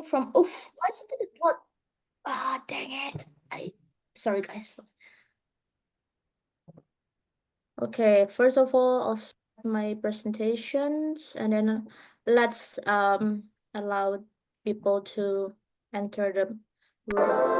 from why is it what dang it. Sorry guys. Okay, first of all, I'll start my presentations and then let's allow people to enter the room.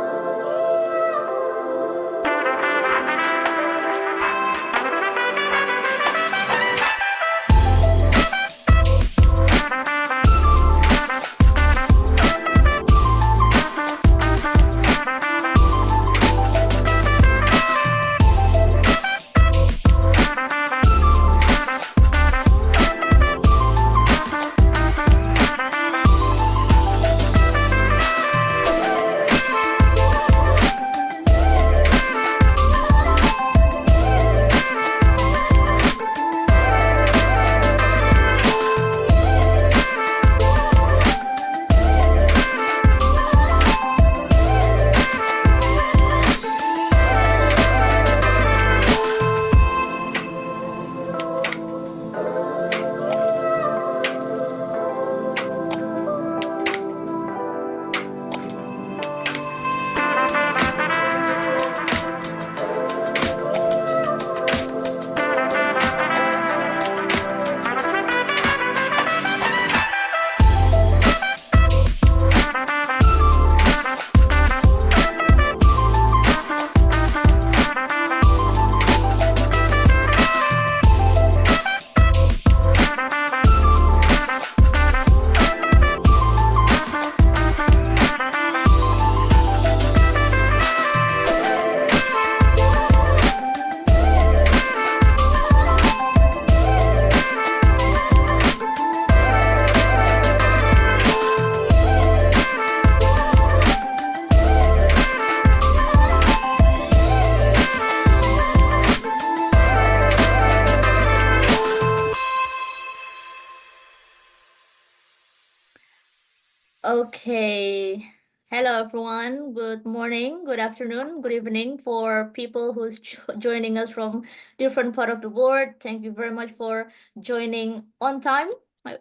Okay. Hello, everyone. Good morning, good afternoon, good evening for people who's joining us from different part of the world. Thank you very much for joining on time.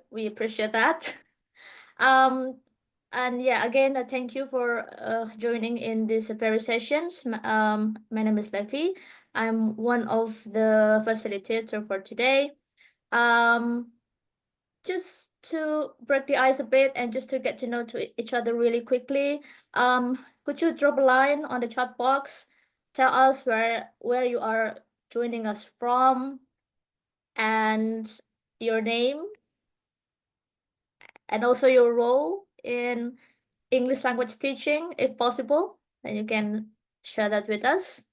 We appreciate that. Um, and yeah, again, thank you for joining in this very sessions. My name is Levi. I'm one of the facilitator for today. Um, just to break the ice a bit and just to get to know to each other really quickly, could you drop a line on the chat box? Tell us where you are joining us from and your name and also your role in English language teaching, if possible. Then you can share that with us.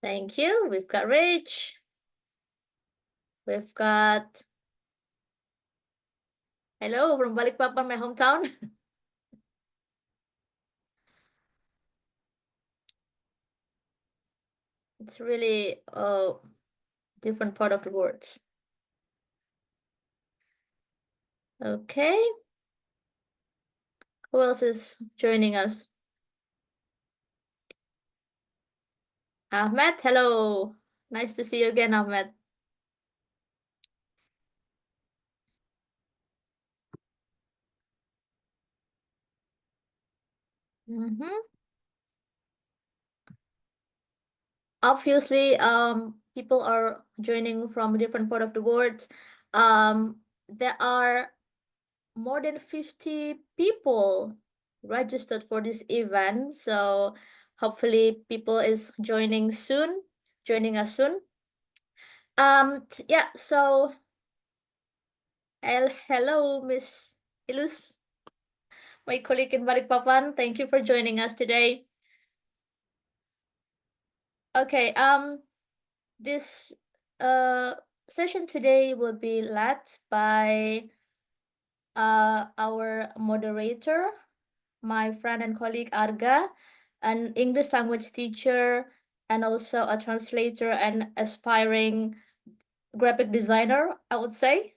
Thank you. We've got Rich. We've got hello from Balikpapan, my hometown. It's really a different part of the world. Okay. Who else is joining us? Ahmed, hello. Nice to see you again, Ahmed. Obviously, people are joining from different part of the world. There are more than 50 people registered for this event, so hopefully people is joining us soon. Yeah, so hello, Miss Ilus, my colleague in Balikpapan. Thank you for joining us today. Okay, this session today will be led by our moderator, my friend and colleague Arga, an English language teacher and also a translator and aspiring graphic designer, I would say.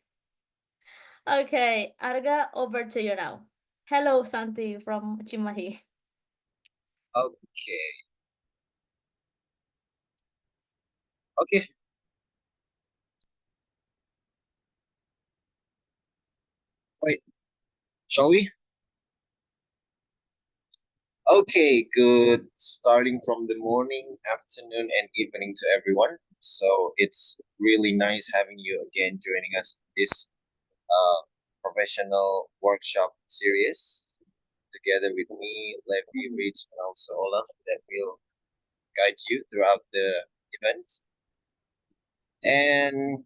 Okay, Arga, over to you now. Hello, Santi from Cimahi. Okay. Okay. Right. Shall we? Okay, good. Starting from the morning, afternoon, and evening to everyone. So it's really nice having you again joining us in this professional workshop series together with me, Levi, Rich, and also Olaf that will guide you throughout the event. And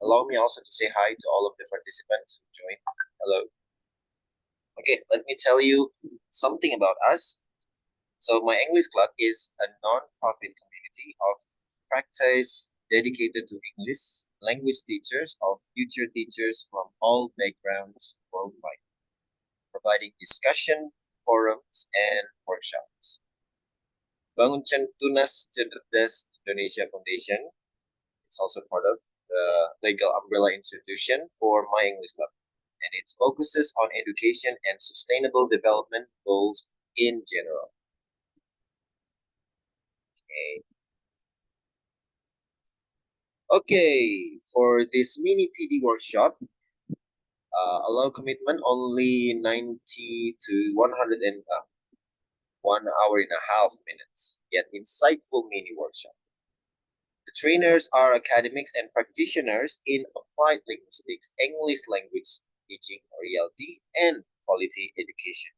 allow me also to say hi to all of the participants who joined. Hello. Okay, let me tell you something about us. So my English Club is a non-profit community of practice dedicated to English language teachers of future teachers from all backgrounds worldwide, providing discussion, forums, and workshops. Bangun Tunas Cerdas Indonesia Foundation is also part of the legal umbrella institution for my English Club, and it focuses on education and sustainable development goals in general. Okay. Okay, for this mini PD workshop, allow commitment only 90 to 100 and 1 hour and a half minutes, yet insightful mini workshop. The trainers are academics and practitioners in applied linguistics, English language teaching or ELT, and quality education.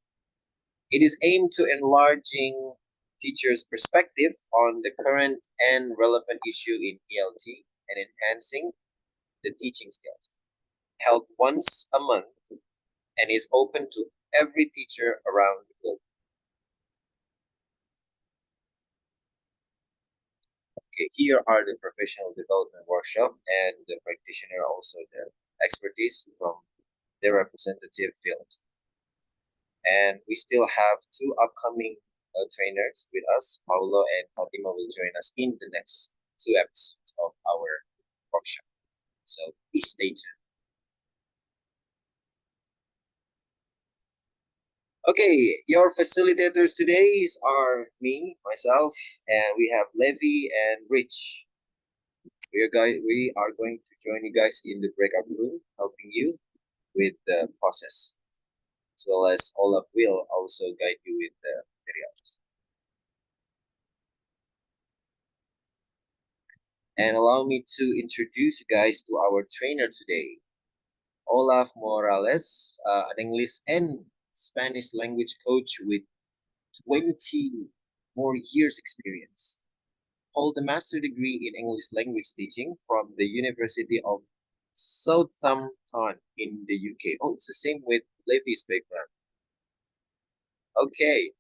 It is aimed to enlarging teachers' perspective on the current and relevant issue in ELT and enhancing the teaching skills. Held once a month and is open to every teacher around the globe. Okay, here are the professional development workshop and the practitioner also the expertise from the representative field. And we still have two upcoming trainers with us. Paulo and Fatima will join us in the next two episodes of our workshop. So please stay tuned. Okay, your facilitators today are me, myself, and we have Levi and Rich. We are going to join you guys in the breakout room, helping you with the process, as well as Olaf will also guide you with the materials. And allow me to introduce you guys to our trainer today, Olaf Morales, an English and Spanish language coach with 20 more years experience. Hold a master degree in English language teaching from the University of Southampton in the UK. Oh, it's the same with Levi's background. Okay,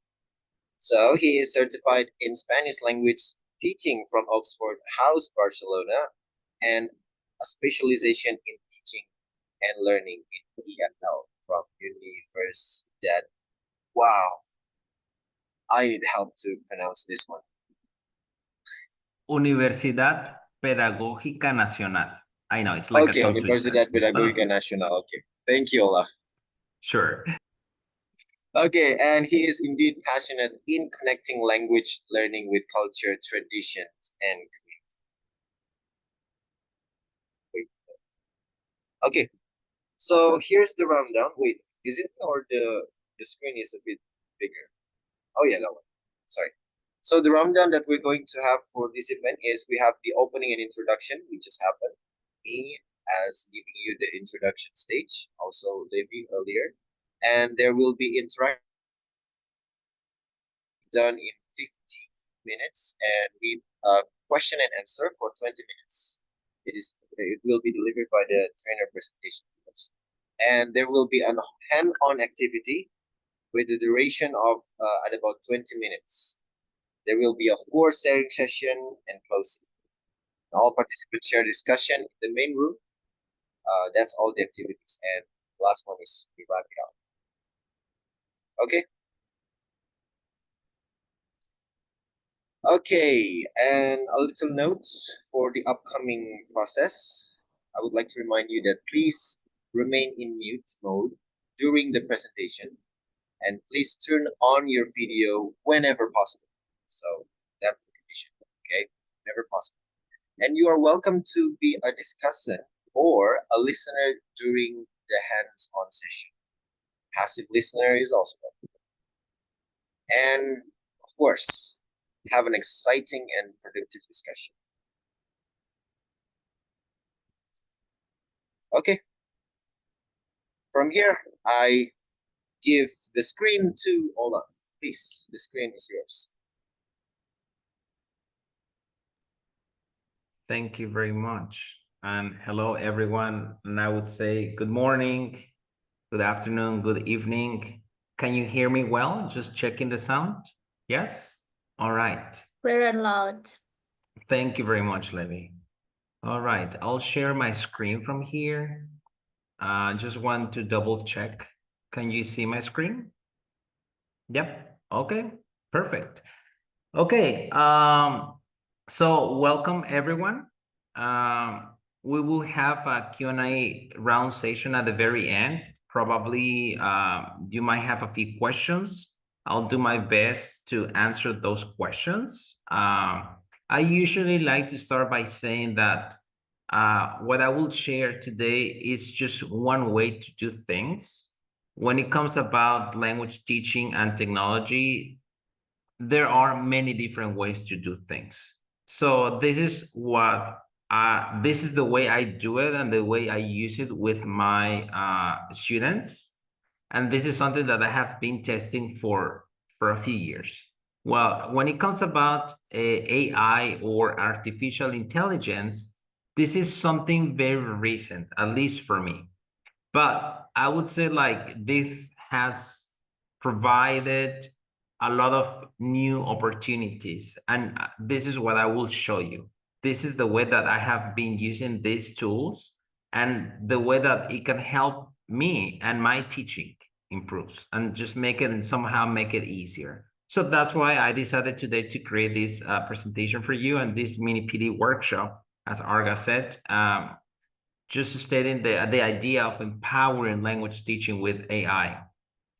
so he is certified in Spanish language teaching from Oxford House, Barcelona, and a specialization in teaching and learning in EFL from Universidad. Wow, I need help to pronounce this one. Universidad Pedagógica Nacional. I know, it's like Okay, a tongue twister. Universidad Pedagógica Nacional. Okay, thank you, Olaf. Sure. Okay, and he is indeed passionate in connecting language learning with culture, traditions, and community. Wait. Okay, so here's the rundown. Wait, is it or the screen is a bit bigger? Oh yeah, that one. Sorry. So the rundown that we're going to have for this event is we have the opening and introduction, which just happened. Me as giving you the introduction stage, also Levi earlier, and there will be interaction done in 50 minutes and we question and answer for 20 minutes. It will be delivered by the trainer presentation first. And there will be a hand-on activity with the duration of at about 20 minutes. There will be a course sharing session and closing. All participants share discussion in the main room. That's all the activities. And last one is we wrap it up. Okay. Okay, and a little note for the upcoming process. I would like to remind you that please remain in mute mode during the presentation and please turn on your video whenever possible. So that's the condition, okay? Whenever possible. And you are welcome to be a discussant or a listener during the hands-on session. Passive listener is also welcome. And of course, have an exciting and productive discussion. Okay. From here, I give the screen to Olaf. Please, the screen is yours. Thank you very much. And hello, everyone. And I would say good morning, good afternoon, good evening. Can you hear me well? Just checking the sound. Yes? All right. Clear and loud. Thank you very much, Levi. All right. I'll share my screen from here. Just want to double check. Can you see my screen? Yep. Okay. Perfect. Okay. So welcome everyone. We will have a Q&A round session at the very end. Probably you might have a few questions. I'll do my best to answer those questions. I usually like to start by saying that what I will share today is just one way to do things. When it comes about language teaching and technology, there are many different ways to do things. So this is the way I do it and the way I use it with my students. And this is something that I have been testing for a few years. Well, when it comes about AI or artificial intelligence, this is something very recent, at least for me. But I would say like this has provided a lot of new opportunities. And this is what I will show you. This is the way that I have been using these tools and the way that it can help me and my teaching improves and just make it and somehow make it easier. So that's why I decided today to create this presentation for you and this mini PD workshop, as Arga said, just stating the idea of empowering language teaching with AI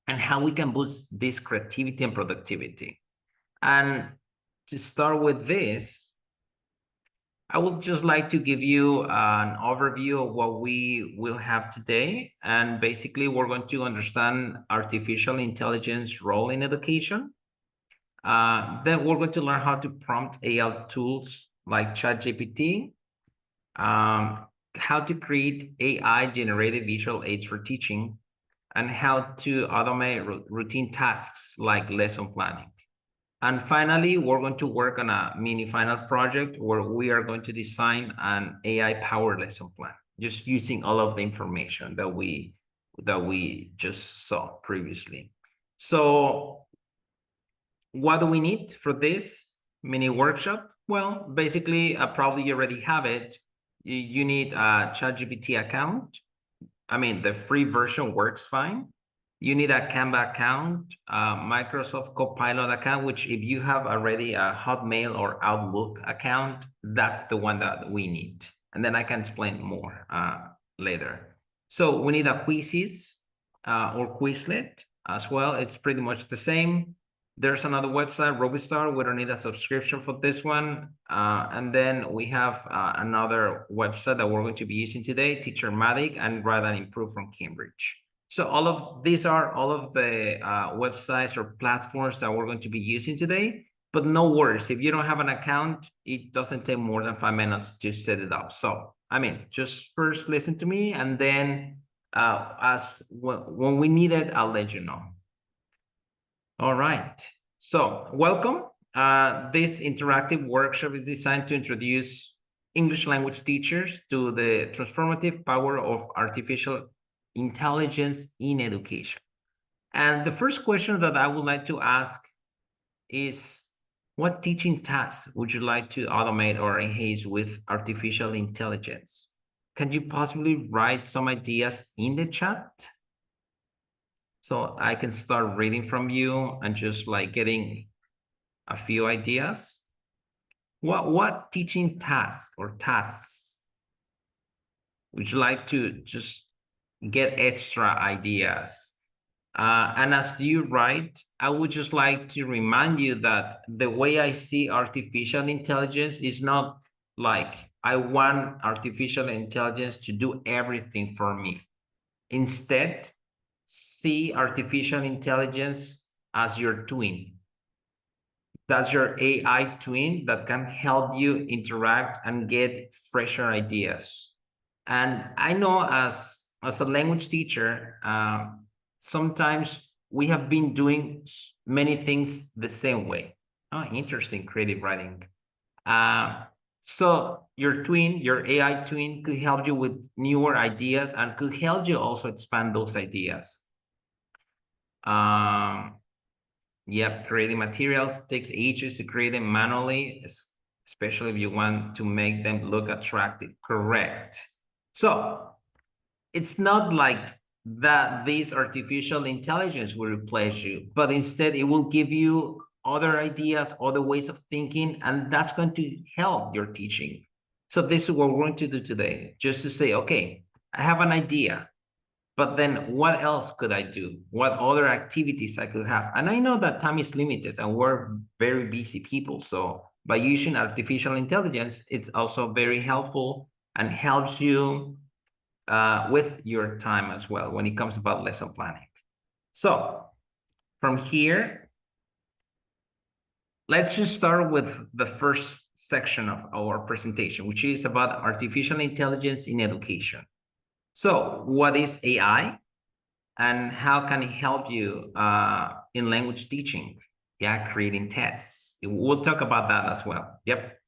and how we can boost this creativity and productivity. And to start with this, I would just like to give you an overview of what we will have today. And basically, we're going to understand artificial intelligence role in education. Then we're going to learn how to prompt AI tools like ChatGPT, how to create AI-generated visual aids for teaching, and how to automate routine tasks like lesson planning. And finally, we're going to work on a mini final project where we are going to design an AI-powered lesson plan, just using all of the information that we just saw previously. So what do we need for this mini workshop? Well, basically, probably you already have it. You need a ChatGPT account. I mean, the free version works fine. You need a Canva account, a Microsoft Copilot account, which if you have already a Hotmail or Outlook account, that's the one that we need. And then I can explain more later. So we need a Quizzes or Quizlet as well. It's pretty much the same. There's another website, Robistar. We don't need a subscription for this one. And then we have another website that we're going to be using today, Teachermatic and Write and Improve from Cambridge. So all of these are all of the websites or platforms that we're going to be using today. But no worries, if you don't have an account, it doesn't take more than 5 minutes to set it up. So, I mean, just first listen to me, and then when we need it, I'll let you know. All right, so welcome. This interactive workshop is designed to introduce English language teachers to the transformative power of artificial intelligence in education. And the first question that I would like to ask is, what teaching tasks would you like to automate or enhance with artificial intelligence? Can you possibly write some ideas in the chat? So I can start reading from you and just like getting a few ideas. What teaching tasks would you like to just get extra ideas? And as you write, I would just like to remind you that the way I see artificial intelligence is not like I want artificial intelligence to do everything for me. Instead, see artificial intelligence as your twin. That's your AI twin that can help you interact and get fresher ideas. And I know as a language teacher, sometimes we have been doing many things the same way. Oh, interesting, creative writing. So your twin, your AI twin, could help you with newer ideas and could help you also expand those ideas. Yep, creating materials takes ages to create them manually, especially if you want to make them look attractive. Correct. So it's not like that this artificial intelligence will replace you, but instead it will give you other ideas, other ways of thinking, and that's going to help your teaching. So this is what we're going to do today, just to say, okay, I have an idea. But then what else could I do? What other activities I could have? And I know that time is limited and we're very busy people. So by using artificial intelligence, it's also very helpful and helps you with your time as well when it comes about lesson planning. So from here, let's just start with the first section of our presentation, which is about artificial intelligence in education. So what is AI? And how can it help you in language teaching? Yeah, creating tests. We'll talk about that as well. Yep.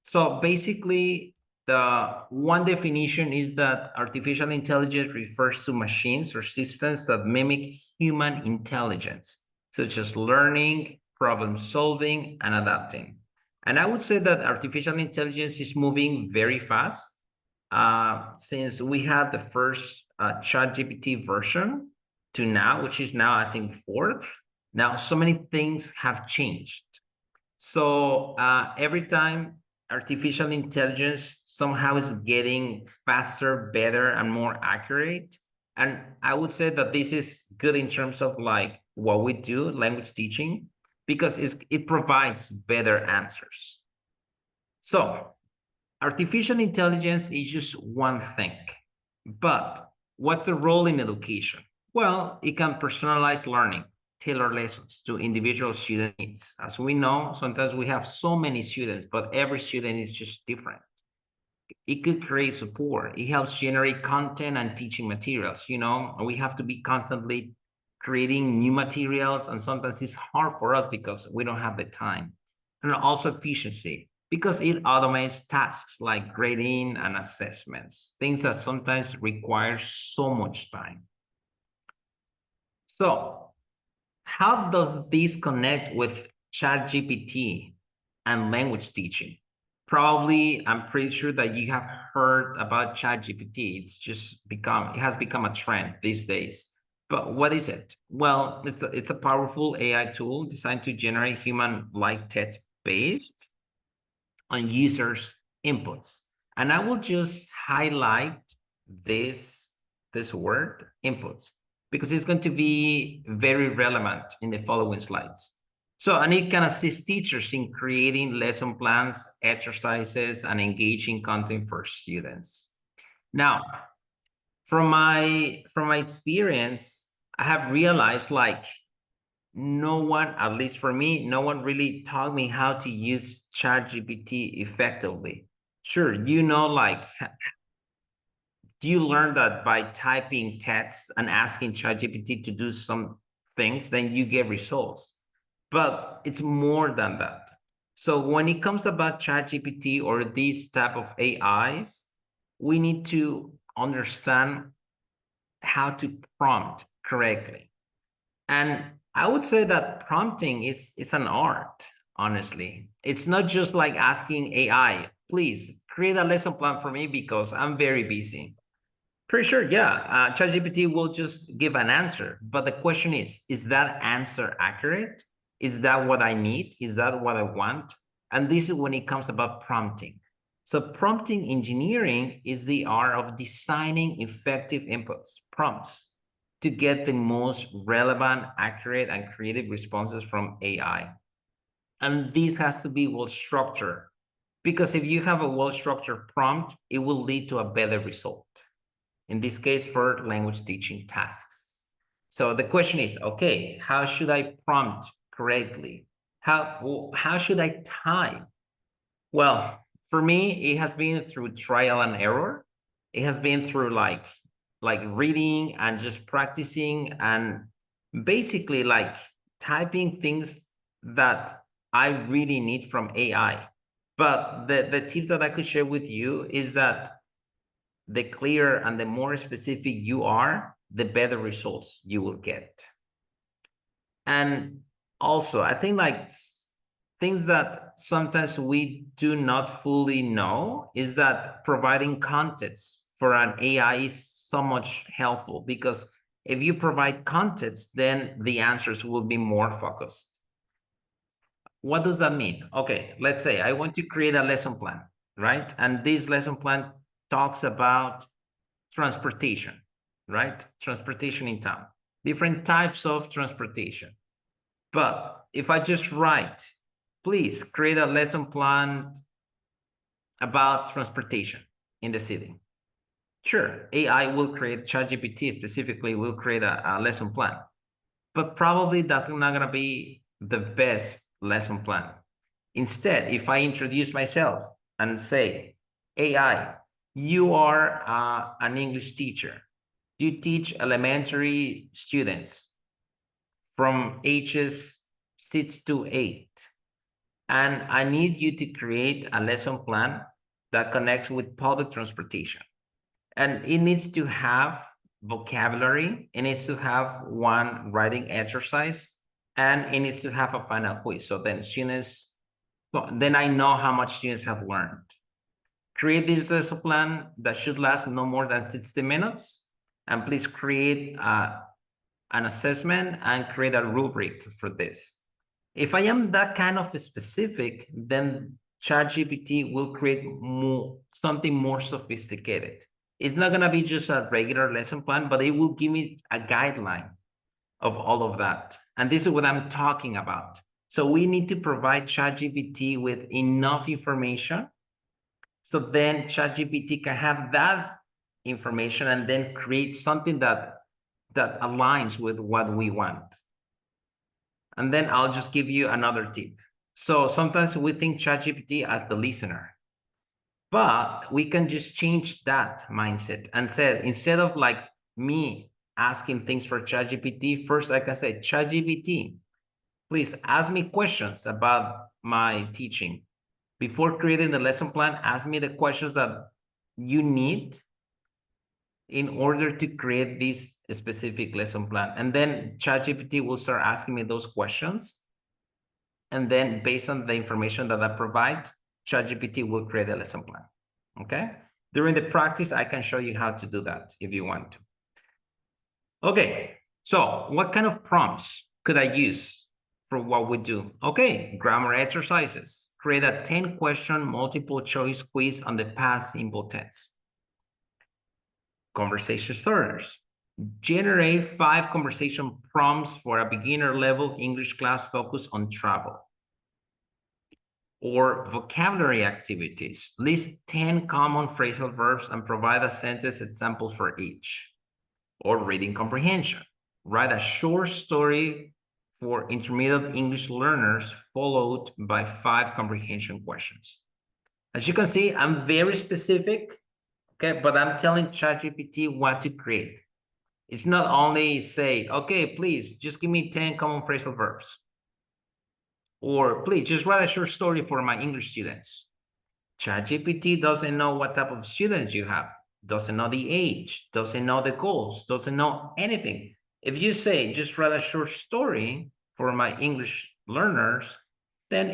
So basically, the one definition is that artificial intelligence refers to machines or systems that mimic human intelligence, such as learning, problem solving, and adapting. And I would say that artificial intelligence is moving very fast. Since we had the first ChatGPT version to now, which is now, I think, 4th. Now, so many things have changed. So every time artificial intelligence somehow is getting faster, better, and more accurate. And I would say that this is good in terms of like what we do, language teaching, because it provides better answers. So artificial intelligence is just one thing, but what's the role in education? Well, it can personalize learning, tailor lessons to individual student needs. As we know, sometimes we have so many students, but every student is just different. It could create support. It helps generate content and teaching materials. You know, we have to be constantly creating new materials, and sometimes it's hard for us because we don't have the time. And also efficiency, because it automates tasks like grading and assessments, things that sometimes require so much time. So how does this connect with ChatGPT and language teaching? Probably, I'm pretty sure that you have heard about ChatGPT. It has become a trend these days. But what is it? Well, it's a powerful AI tool designed to generate human-like text based on users' inputs. And I will just highlight this word, inputs, because it's going to be very relevant in the following slides. So, and it can assist teachers in creating lesson plans, exercises, and engaging content for students. Now, from my experience, I have realized like no one, at least for me, no one really taught me how to use ChatGPT effectively. Sure, you know, like, do you learn that by typing text and asking ChatGPT to do some things, then you get results. But it's more than that. So when it comes about ChatGPT or these type of AIs, we need to understand how to prompt correctly. And I would say that prompting is an art, honestly. It's not just like asking AI, please create a lesson plan for me because I'm very busy. Pretty sure, yeah, ChatGPT will just give an answer. But the question is that answer accurate? Is that what I need? Is that what I want? And this is when it comes about prompting. So prompting engineering is the art of designing effective inputs, prompts, to get the most relevant, accurate, and creative responses from AI. And this has to be well structured, because if you have a well structured prompt, it will lead to a better result. In this case, for language teaching tasks. So the question is, okay, how should I prompt correctly? How should I type? Well, for me, it has been through trial and error. It has been through like reading and just practicing and basically like typing things that I really need from AI. But the tips that I could share with you is that the clearer and the more specific you are, the better results you will get. And also, I think like things that sometimes we do not fully know is that providing context for an AI is so much helpful, because if you provide context, then the answers will be more focused. What does that mean? Okay, let's say I want to create a lesson plan, right? And this lesson plan talks about transportation, right? Transportation in town, different types of transportation. But if I just write, please create a lesson plan about transportation in the city. Sure, AI will create, ChatGPT specifically will create a lesson plan, but probably that's not gonna be the best lesson plan. Instead, if I introduce myself and say, AI, you are an English teacher. You teach elementary students from ages 6 to 8. And I need you to create a lesson plan that connects with public transportation. And it needs to have vocabulary, it needs to have one writing exercise, and it needs to have a final quiz. So then then I know how much students have learned. Create this lesson plan that should last no more than 60 minutes. And please create an assessment and create a rubric for this. If I am that kind of specific, then ChatGPT will create something more sophisticated. It's not gonna be just a regular lesson plan, but it will give me a guideline of all of that. And this is what I'm talking about. So we need to provide ChatGPT with enough information, so then ChatGPT can have that information and then create something that aligns with what we want. And then I'll just give you another tip. So sometimes we think ChatGPT as the listener, but we can just change that mindset and say, instead of like me asking things for ChatGPT, first I can say, ChatGPT, please ask me questions about my teaching. Before creating the lesson plan, ask me the questions that you need in order to create this specific lesson plan. And then ChatGPT will start asking me those questions. And then based on the information that I provide, ChatGPT will create a lesson plan, okay? During the practice, I can show you how to do that if you want to. Okay, so what kind of prompts could I use for what we do? Okay, grammar exercises. Create a 10-question multiple choice quiz on the past simple tense. Conversation starters. Generate 5 conversation prompts for a beginner level English class focused on travel. Or vocabulary activities. List 10 common phrasal verbs and provide a sentence example for each. Or reading comprehension. Write a short story for intermediate English learners followed by 5 comprehension questions. As you can see, I'm very specific, okay, but I'm telling ChatGPT what to create. It's not only say, okay, please just give me 10 common phrasal verbs. Or please just write a short story for my English students. ChatGPT doesn't know what type of students you have, doesn't know the age, doesn't know the goals, doesn't know anything. If you say, just write a short story for my English learners, then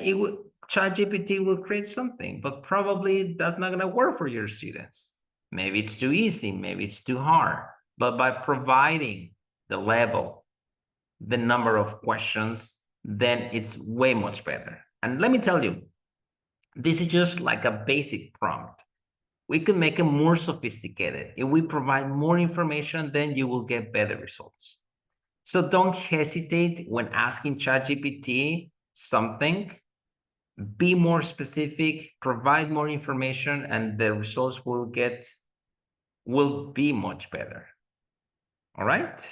ChatGPT will create something, but probably that's not gonna work for your students. Maybe it's too easy, maybe it's too hard. But by providing the level, the number of questions, then it's way much better. And let me tell you, this is just like a basic prompt. We can make it more sophisticated. If we provide more information, then you will get better results. So don't hesitate when asking ChatGPT something. be more specific, provide more information, and the results will be much better. All right?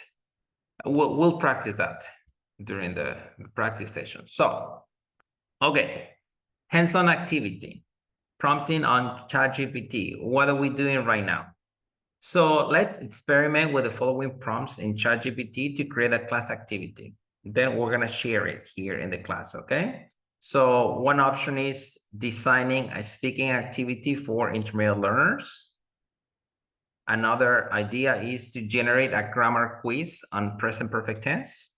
We'll practice that during the practice session. So, okay, hands-on activity, prompting on ChatGPT. What are we doing right now? So let's experiment with the following prompts in ChatGPT to create a class activity. Then we're gonna share it here in the class, okay? So one option is designing a speaking activity for intermediate learners. Another idea is to generate a grammar quiz on present perfect tense.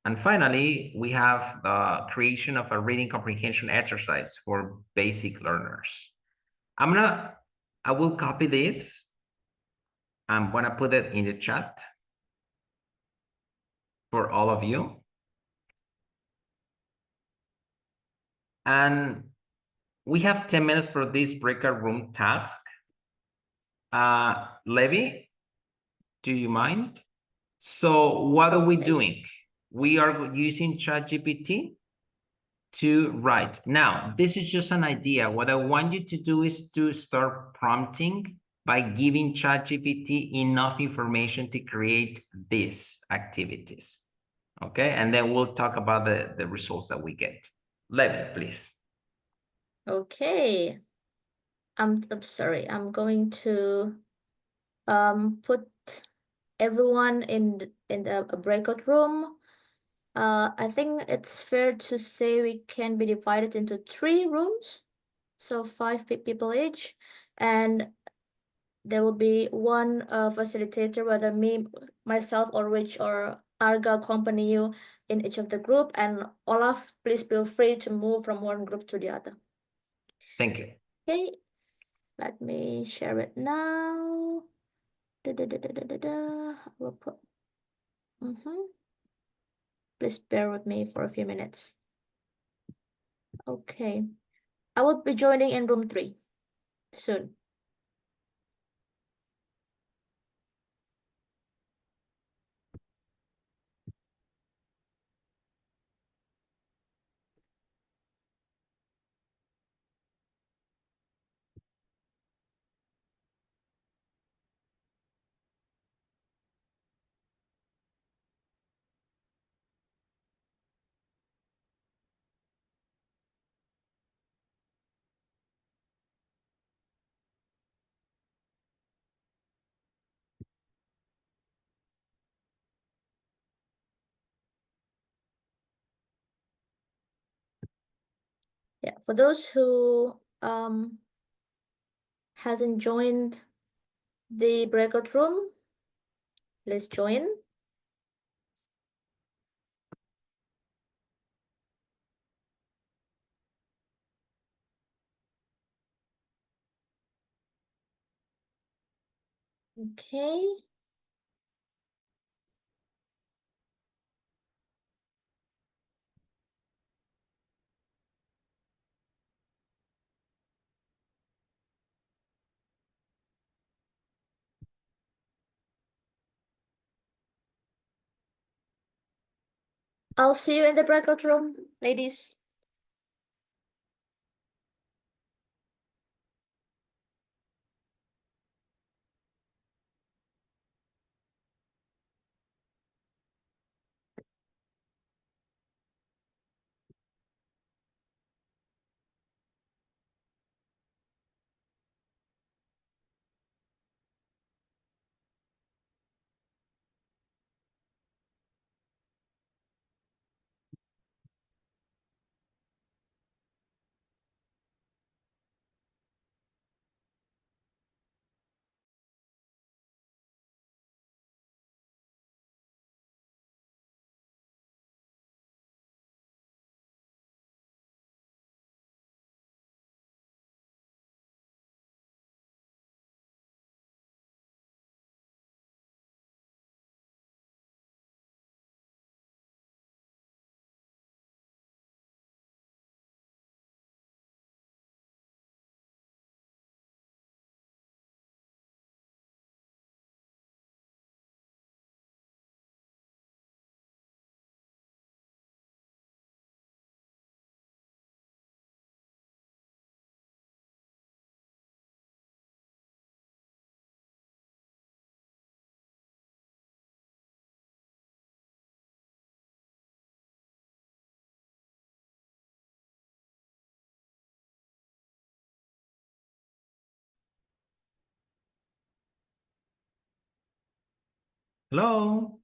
And finally, we have the creation of a reading comprehension exercise for basic learners. I will copy this. I'm gonna put it in the chat for all of you. And we have 10 minutes for this breakout room task. Levy, do you mind? So what are we doing? We are using ChatGPT to write. Now, this is just an idea. What I want you to do is to start prompting by giving ChatGPT enough information to create these activities. Okay, and then we'll talk about the results that we get. Levy, please. Okay. I'm sorry. I'm going to put everyone in a breakout room. I think it's fair to say we can be divided into 3 rooms, so 5 people each, and there will be one facilitator, whether myself, or Rich or Arga accompany you in each of the group. And Olaf, please feel free to move from one group to the other. Thank you. Okay, let me share it now. We'll put. Please bear with me for a few minutes. Okay, I will be joining in room 3 soon. Yeah, for those who hasn't joined the breakout room, let's join. Okay. I'll see you in the breakout room, ladies. Hello?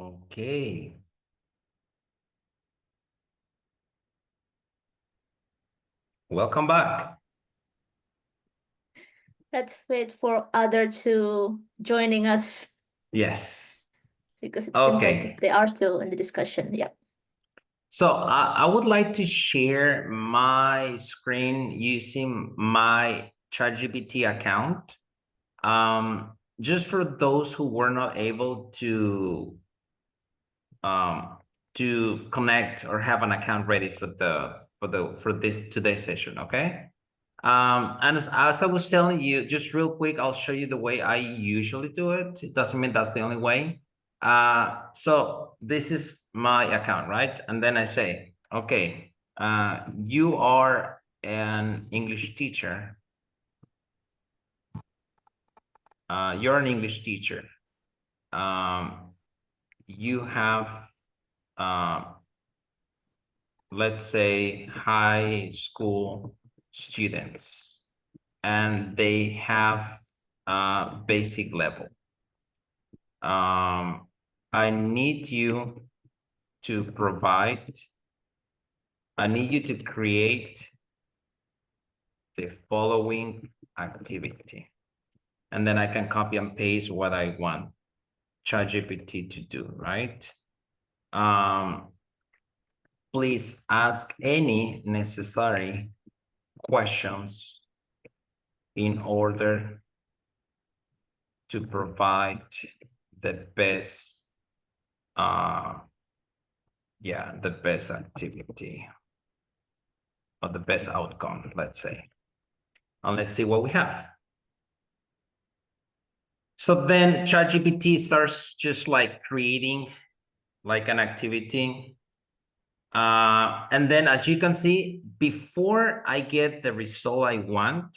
Okay. Welcome back. Let's wait for other two joining us Yes. because it seems like Okay. they are still in the discussion. Yeah. So I would like to share my screen using my ChatGPT account. Just for those who were not able to connect or have an account ready for this today's session, okay? And as I was telling you, just real quick, I'll show you the way I usually do it. It doesn't mean that's the only way. So this is my account, right? And then I say, okay, you are an English teacher. You're an English teacher. You have, let's say, high school students, and they have basic level. I need you to create the following activity. And then I can copy and paste what I want ChatGPT to do, right? Please ask any necessary questions in order to provide the best the best activity or the best outcome, let's say. And let's see what we have. So then ChatGPT starts just like creating like an activity. And then as you can see, before I get the result I want,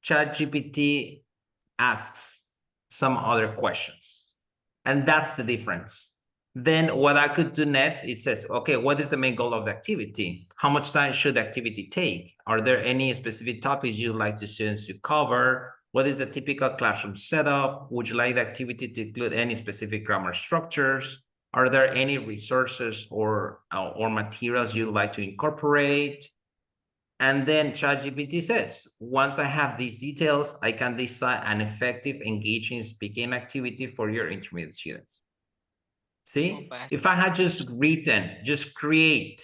ChatGPT asks some other questions. And that's the difference. Then what I could do next, it says, okay, what is the main goal of the activity? How much time should the activity take? Are there any specific topics you'd like the students to cover? What is the typical classroom setup? Would you like the activity to include any specific grammar structures? Are there any resources or materials you'd like to incorporate? And then ChatGPT says, once I have these details, I can design an effective, engaging speaking activity for your intermediate students. See, if I had just written, just create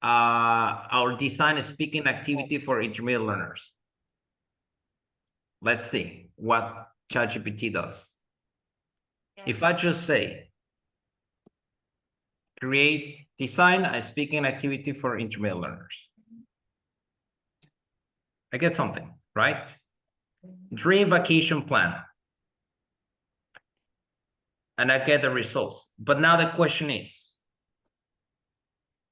or design a speaking activity for intermediate learners. Let's see what ChatGPT does. If I just say, design a speaking activity for intermediate learners, I get something, right? Dream vacation plan. And I get the results. But now the question is,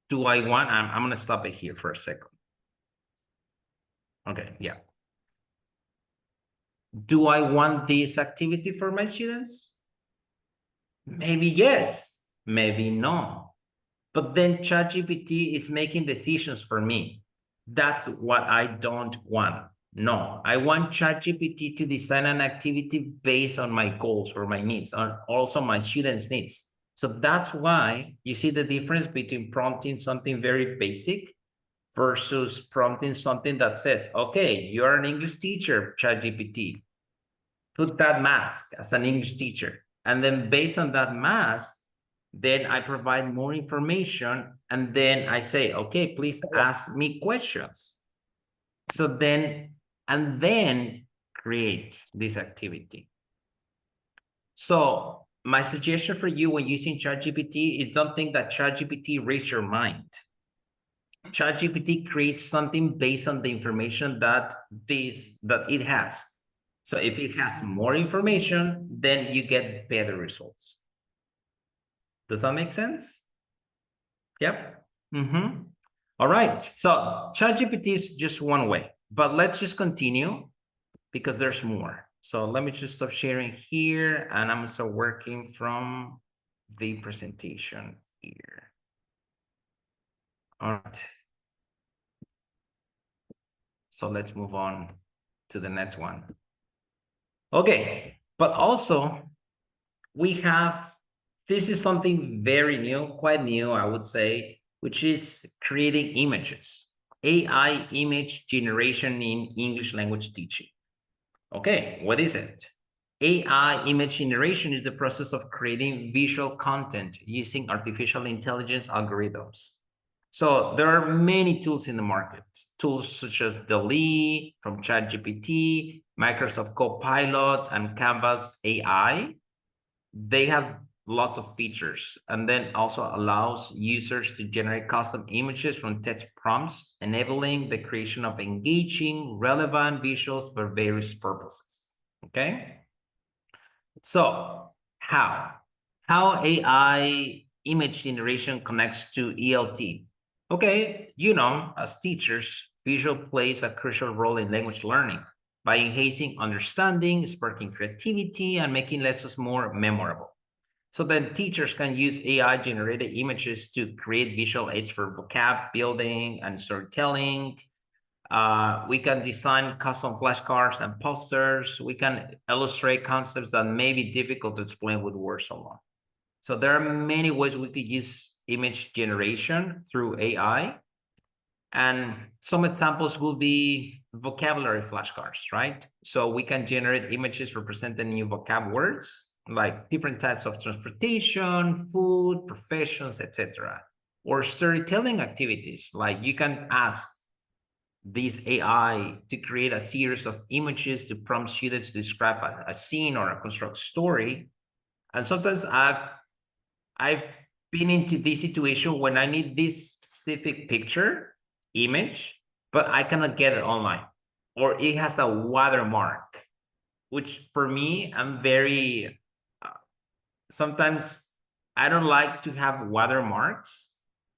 do I want, I'm going to stop it here for a second. Okay, yeah. Do I want this activity for my students? Maybe yes, maybe no. But then ChatGPT is making decisions for me. That's what I don't want. No, I want ChatGPT to design an activity based on my goals or my needs, and also my students' needs. So that's why you see the difference between prompting something very basic versus prompting something that says, okay, you're an English teacher, ChatGPT. Put that mask as an English teacher. And then based on that mask, then I provide more information. And then I say, okay, please ask me questions. So then, and then create this activity. So my suggestion for you when using ChatGPT is don't think that ChatGPT reads your mind. ChatGPT creates something based on the information that it has. So if it has more information, then you get better results. Does that make sense? Yep. All right. So ChatGPT is just one way, but let's just continue because there's more. So let me just stop sharing here and I'm going to start working from the presentation here. All right. So let's move on to the next one. Okay. But also we have this is something very new, quite new, I would say, which is creating images. AI image generation in English language teaching. Okay, what is it? AI image generation is the process of creating visual content using artificial intelligence algorithms. So there are many tools in the market, tools such as DALL-E from ChatGPT, Microsoft Copilot, and Canvas AI. They have lots of features and then also allows users to generate custom images from text prompts, enabling the creation of engaging, relevant visuals for various purposes. Okay? So how AI image generation connects to ELT? Okay, you know, as teachers, visual plays a crucial role in language learning by enhancing understanding, sparking creativity, and making lessons more memorable. So then teachers can use AI generated images to create visual aids for vocab building and storytelling. We can design custom flashcards and posters. We can illustrate concepts that may be difficult to explain with words alone. So there are many ways we could use image generation through AI. And some examples will be vocabulary flashcards, right? So we can generate images representing new vocab words, like different types of transportation, food, professions, etc. Or storytelling activities, like you can ask this AI to create a series of images to prompt students to describe a scene or a construct story. And sometimes I've been into this situation when I need this specific picture, image, but I cannot get it online, or it has a watermark, which for me, I'm very, sometimes I don't like to have watermarks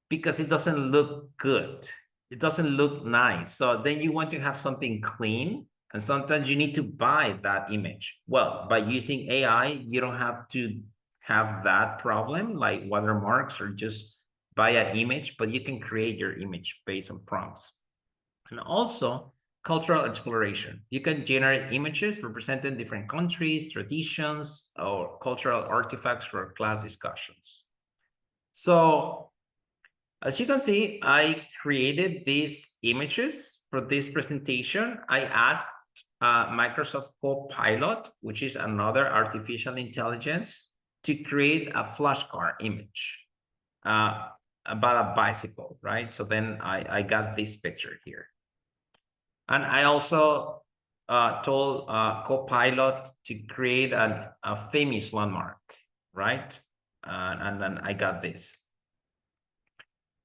because it doesn't look good. It doesn't look nice. So then you want to have something clean, and sometimes you need to buy that image. Well, by using AI, you don't have to have that problem like watermarks or just buy an image, but you can create your image based on prompts. And also cultural exploration. You can generate images representing different countries, traditions, or cultural artifacts for class discussions. So as you can see, I created these images for this presentation. I asked Microsoft Copilot, which is another artificial intelligence, to create a flashcard image about a bicycle, right? So then I got this picture here. And I also told Copilot to create a famous landmark, right? And then I got this.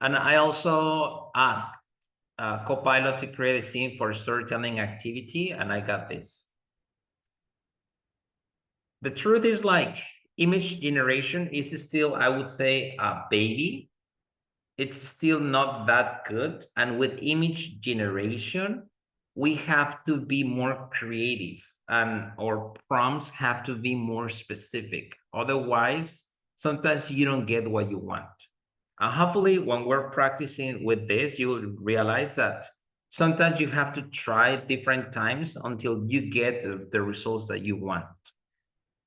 And I also asked Copilot to create a scene for storytelling activity, and I got this. The truth is, like, image generation is still, I would say, a baby. It's still not that good. And with image generation, we have to be more creative, and our prompts have to be more specific. Otherwise, sometimes you don't get what you want. And hopefully, when we're practicing with this, you will realize that sometimes you have to try different times until you get the results that you want.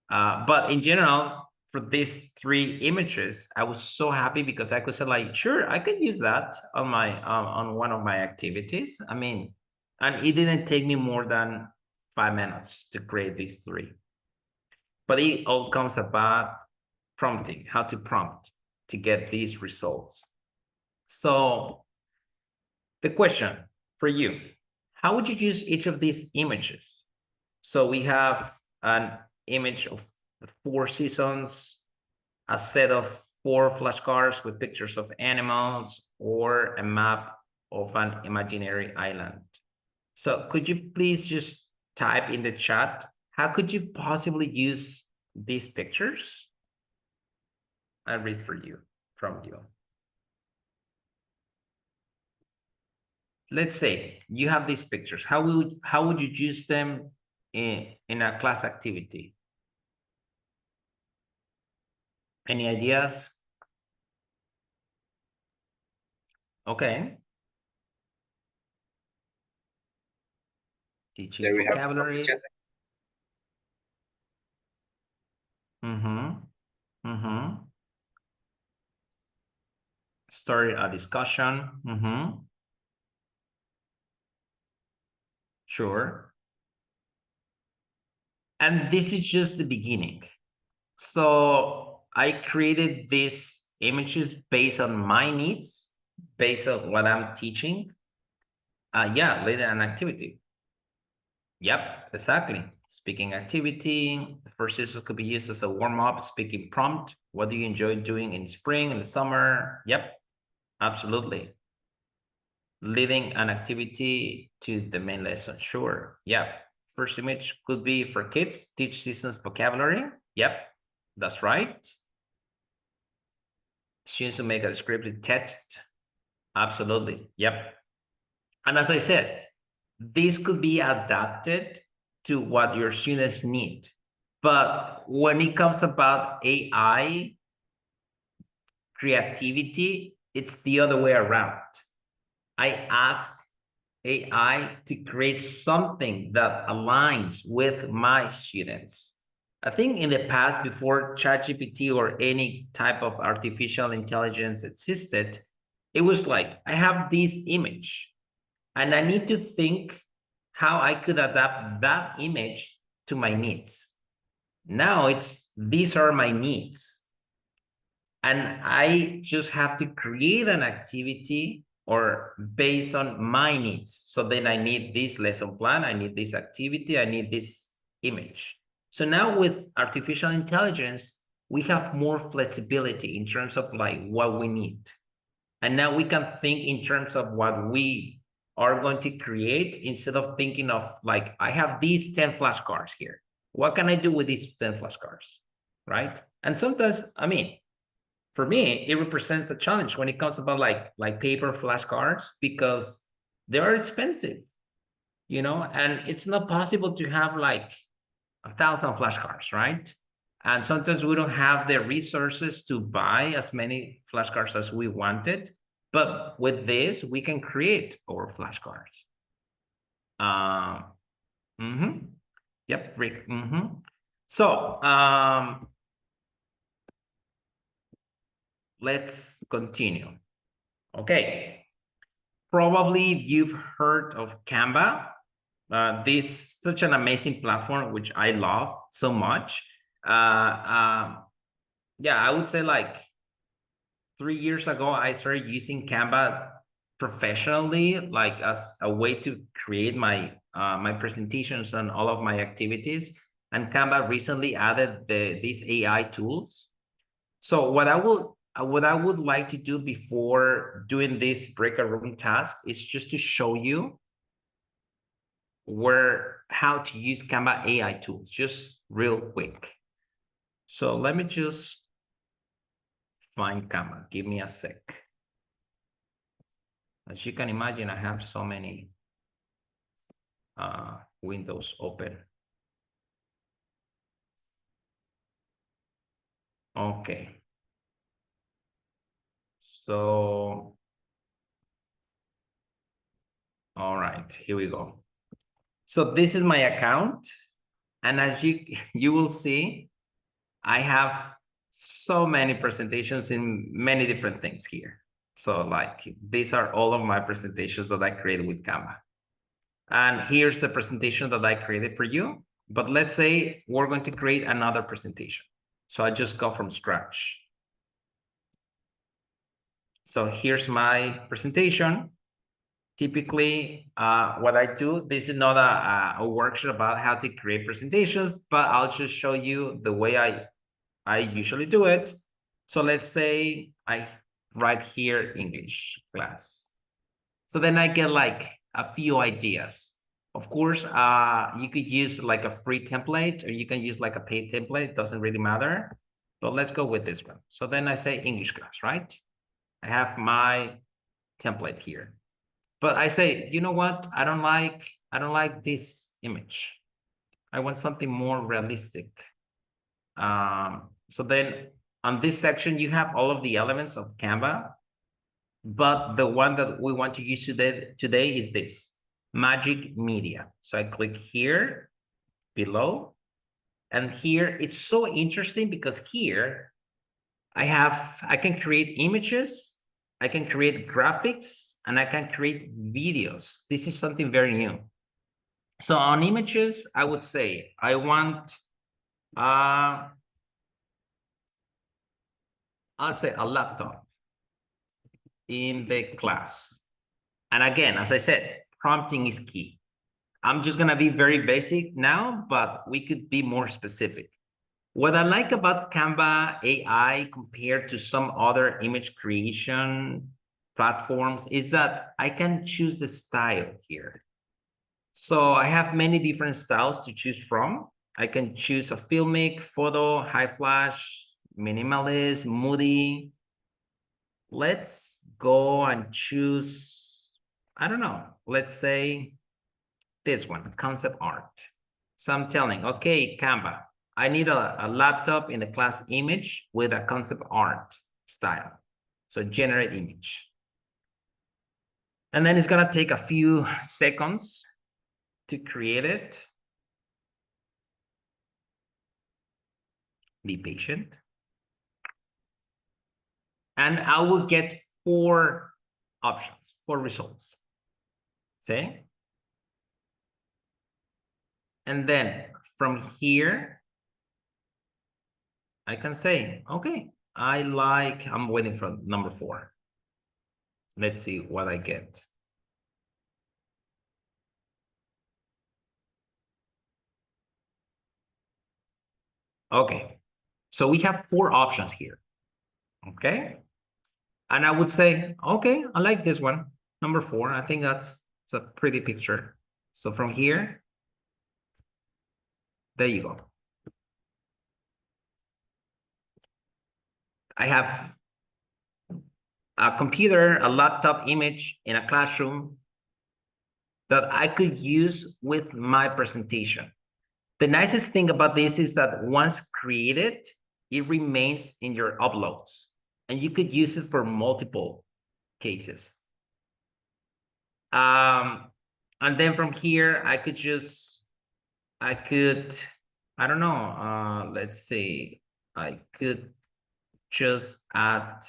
But in general, for these three images, I was so happy because I could say, like, sure, I could use that on my on one of my activities. I mean, and it didn't take me more than 5 minutes to create these three. But it all comes about prompting, how to prompt to get these results. So the question for you, how would you use each of these images? So we have an image of the 4 seasons, a set of 4 flashcards with pictures of animals, or a map of an imaginary island. So could you please just type in the chat, how could you possibly use these pictures? I'll read from you. Let's say you have these pictures. How would you use them in a class activity? Any ideas? Okay. Teaching There we have it from the vocabulary. chat. Mm-hmm. Mm-hmm. start a discussion. Sure. And this is just the beginning. So I created these images based on my needs, based on what I'm teaching. Yeah, lead an activity. Yep, exactly. Speaking activity. The first exercise could be used as a warm-up speaking prompt. What do you enjoy doing in spring, in the summer? Yep, absolutely. Leading an activity to the main lesson. Sure. Yep. First image could be for kids, teach seasons vocabulary. Yep, that's right. Students to make a scripted text. Absolutely. Yep. And as I said, this could be adapted to what your students need. But when it comes about AI creativity, it's the other way around. I ask AI to create something that aligns with my students. I think in the past, before ChatGPT or any type of artificial intelligence existed, it was like, I have this image and I need to think how I could adapt that image to my needs. Now it's, these are my needs. And I just have to create an activity or based on my needs. So then I need this lesson plan, I need this activity, I need this image. So now with artificial intelligence, we have more flexibility in terms of like what we need. And now we can think in terms of what we are going to create instead of thinking of like, I have these 10 flashcards here. What can I do with these 10 flashcards, right? And sometimes, I mean, for me, it represents a challenge when it comes about like paper flashcards because they are expensive, you know, and it's not possible to have like 1,000 flashcards, right? And sometimes we don't have the resources to buy as many flashcards as we wanted. But with this, we can create our flashcards. Yep, Rick. So let's continue. Okay. Probably you've heard of Canva. This such an amazing platform, which I love so much. Yeah, I would say like 3 years ago, I started using Canva professionally, like as a way to create my my presentations and all of my activities. And Canva recently added these AI tools. So what I would like to do before doing this breakout room task is just to show you how to use Canva AI tools, just real quick. So let me just find Canva. Give me a sec. As you can imagine, I have so many windows open. Okay. So, all right, here we go. So this is my account. And as you will see, I have so many presentations in many different things here. So like, these are all of my presentations that I created with Canva. And here's the presentation that I created for you. But let's say we're going to create another presentation. So I just go from scratch. So here's my presentation. Typically, what I do, this is not a workshop about how to create presentations, but I'll just show you the way I usually do it. So let's say I write here English class. So then I get like a few ideas. Of course, you could use like a free template or you can use like a paid template. It doesn't really matter. But let's go with this one. So then I say English class, right? I have my template here. But I say, you know what? I don't like this image. I want something more realistic. So then on this section, you have all of the elements of Canva, but the one that we want to use today is this, Magic Media. So I click here below, and here it's so interesting because here I can create images I can create graphics, and I can create videos. This is something very new. So on images, I would say I want, I'll say a laptop in the class. And again, as I said, prompting is key. I'm just gonna be very basic now, but we could be more specific. What I like about Canva AI compared to some other image creation platforms is that I can choose the style here. So I have many different styles to choose from. I can choose a filmic, photo, high flash, minimalist, moody. Let's go and choose, I don't know, let's say this one, concept art. So I'm telling, okay, Canva, I need a laptop in the class image with a concept art style. So generate image. And then it's gonna take a few seconds to create it. Be patient. And I will get 4 options, 4 results. See? And then from here, I can say, okay, I'm waiting for number 4. Let's see what I get. Okay, so we have 4 options here, okay? And I would say, okay, I like this one, number 4. I think it's a pretty picture. So from here, there you go. I have a computer, a laptop image in a classroom that I could use with my presentation. The nicest thing about this is that once created, it remains in your uploads, and you could use it for multiple cases. And then from here, I don't know, let's say I could just add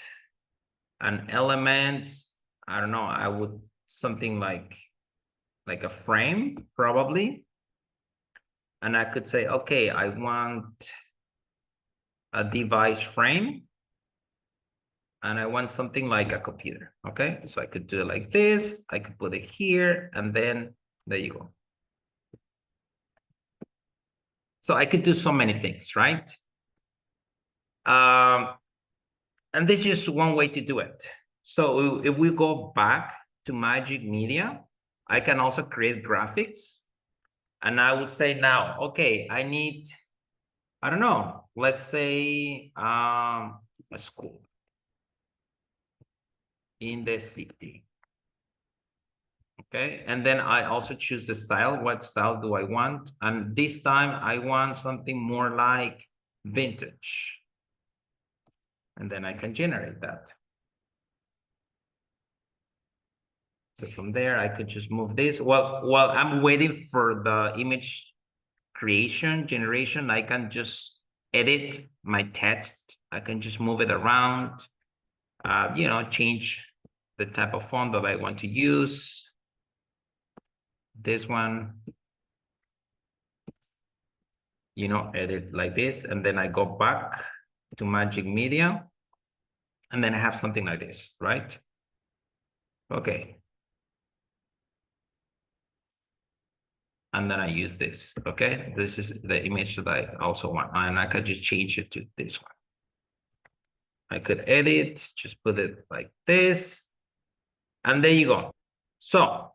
an element. I don't know, I would something like a frame probably. And I could say, okay, I want a device frame. And I want something like a computer, okay? So I could do it like this. I could put it here, and then there you go. So I could do so many things, right? And this is just one way to do it. So if we go back to Magic Media, I can also create graphics. And I would say now, okay, I need, I don't know, let's say a school in the city. Okay, and then I also choose the style. What style do I want? And this time I want something more like vintage. And then I can generate that. So from there, I could just move this. Well, while I'm waiting for the image creation, generation, I can just edit my text. I can just move it around, you know, change the type of font that I want to use. This one, you know, edit like this, and then I go back to Magic Media, and then I have something like this, right? Okay. And then I use this, okay? This is the image that I also want, and I could just change it to this one. I could edit, just put it like this, and there you go. So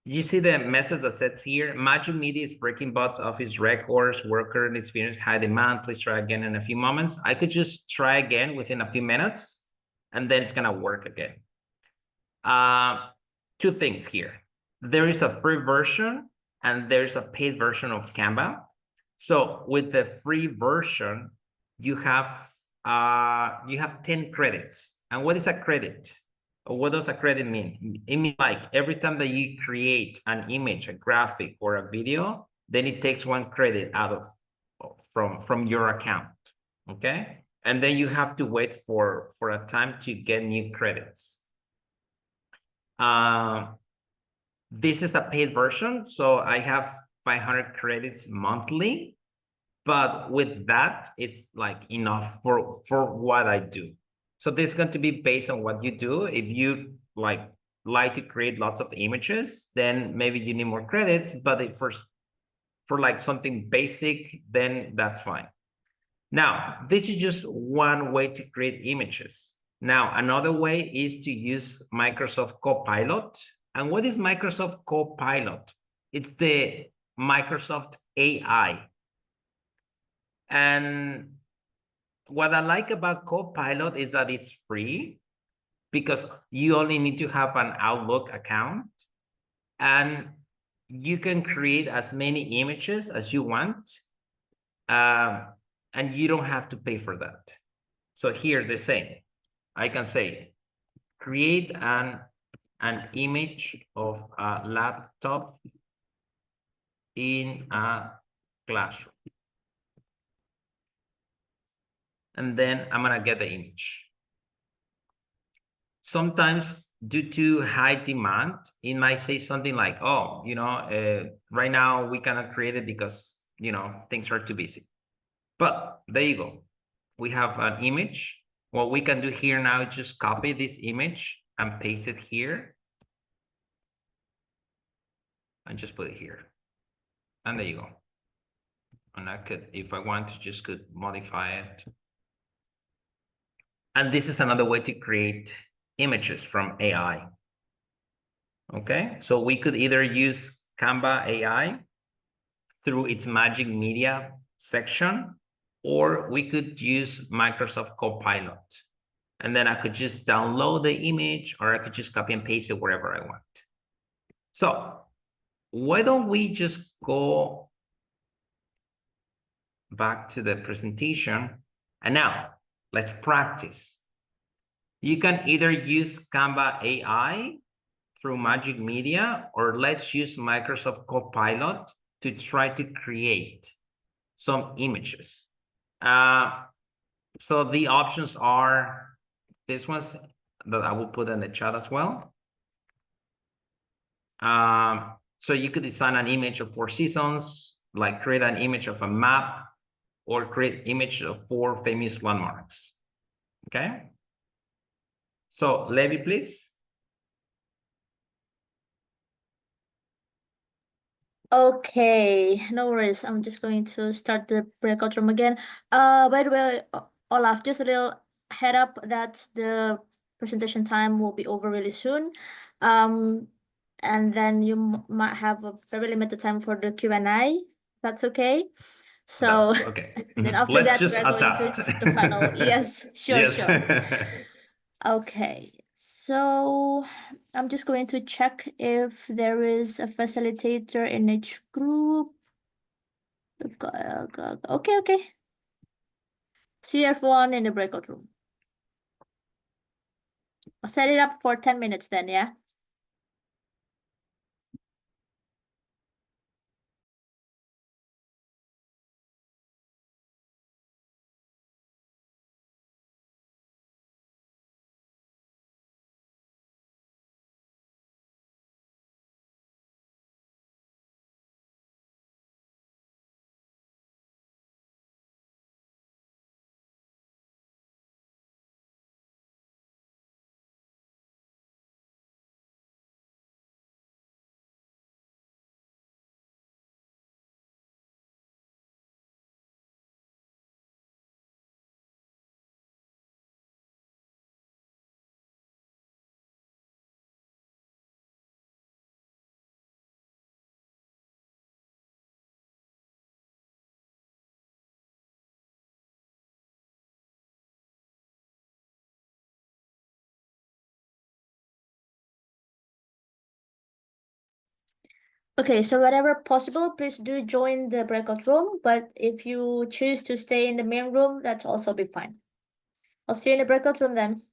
you see the message that says here, Magic Media is breaking bots, office records, worker experience, high demand. Please try again in a few moments. I could just try again within a few minutes, and then it's gonna work again. 2 things here. There is a free version and there's a paid version of Canva. So with the free version, you have 10 credits. And what is a credit? What does a credit mean? It means like every time that you create an image, a graphic, or a video, then it takes 1 credit out of from your account. Okay. And then you have to wait for a time to get new credits. This is a paid version, so I have 500 credits monthly, but with that, it's like enough for what I do. So this is going to be based on what you do. If you like to create lots of images, then maybe you need more credits, but if for like something basic, then that's fine. Now, this is just one way to create images. Now, another way is to use Microsoft Copilot. And what is Microsoft Copilot? It's the Microsoft AI. And what I like about Copilot is that it's free because you only need to have an Outlook account and you can create as many images as you want. And you don't have to pay for that. So here the same. I can say, create an image of a laptop in a classroom. And then I'm gonna get the image. Sometimes due to high demand, it might say something like, oh, right now we cannot create it because, things are too busy. But there you go. We have an image. What we can do here now is just copy this image and paste it here. And just put it here. And there you go. And I could, if I want to, just could modify it. And this is another way to create images from AI. Okay, so we could either use Canva AI through its Magic Media section, or we could use Microsoft Copilot. And then I could just download the image, or I could just copy and paste it wherever I want. So why don't we just go back to the presentation, and now let's practice. You can either use Canva AI through Magic Media, or let's use Microsoft Copilot to try to create some images. So the options are these ones that I will put in the chat as well. So you could design an image of 4 seasons, like create an image of a map, or create image of 4 famous landmarks. Okay. So Levi, please. Okay, no worries. I'm just going to start the breakout room again. By the way, Olaf, just a little head up that the presentation time will be over really soon. And then you might have a very limited time for the Q&A. That's okay. So That's okay. then after Let's that, just we're going to adapt. the final. Yes, sure, Yes. sure. Okay, so I'm just going to check if there is a facilitator in each group. We've got, okay. See everyone in the breakout room. I'll set it up for 10 minutes then, yeah? Okay, so whenever possible, please do join the breakout room. But if you choose to stay in the main room, that's also be fine. I'll see you in the breakout room then.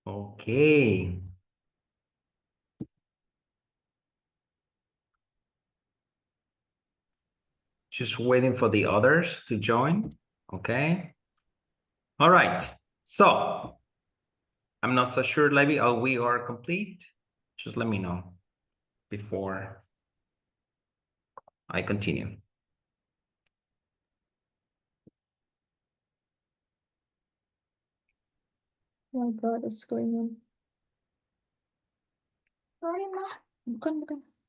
Okay. Just waiting for the others to join. Okay. All right. So I'm not so sure, Levy. Oh, we are complete. Just let me know before I continue. Oh my God, what's going on? Sorry, ma. Bukan.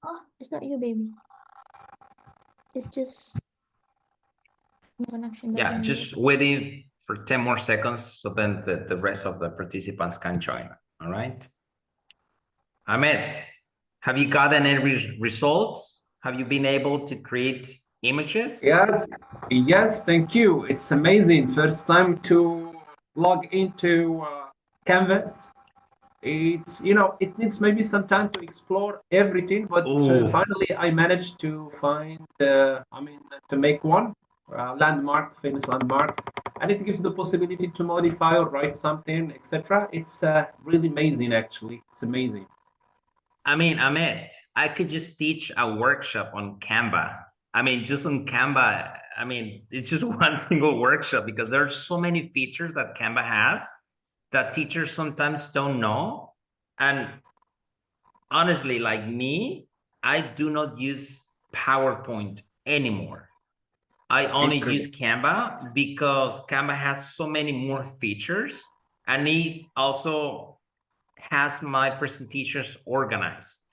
Oh, it's not you, baby. It's just connection Yeah, doesn't just work. waiting for 10 more seconds so then the rest of the participants can join. All right. Ahmed, have you gotten any results? Have you been able to create images? Yes, thank you. It's amazing. First time to log into Canvas. It's, it needs maybe some time to explore everything, but Ooh. finally I managed to find, to make one landmark, famous landmark, and it gives the possibility to modify or write something, etc. It's really amazing, actually. It's amazing. I mean, Ahmed, I could just teach a workshop on Canva. I mean, just on Canva, I mean, it's just one single workshop because there are so many features that Canva has that teachers sometimes don't know. And honestly, like me, I do not use PowerPoint anymore. I only use Canva because Canva has so many more features, and it also has my presentations organized.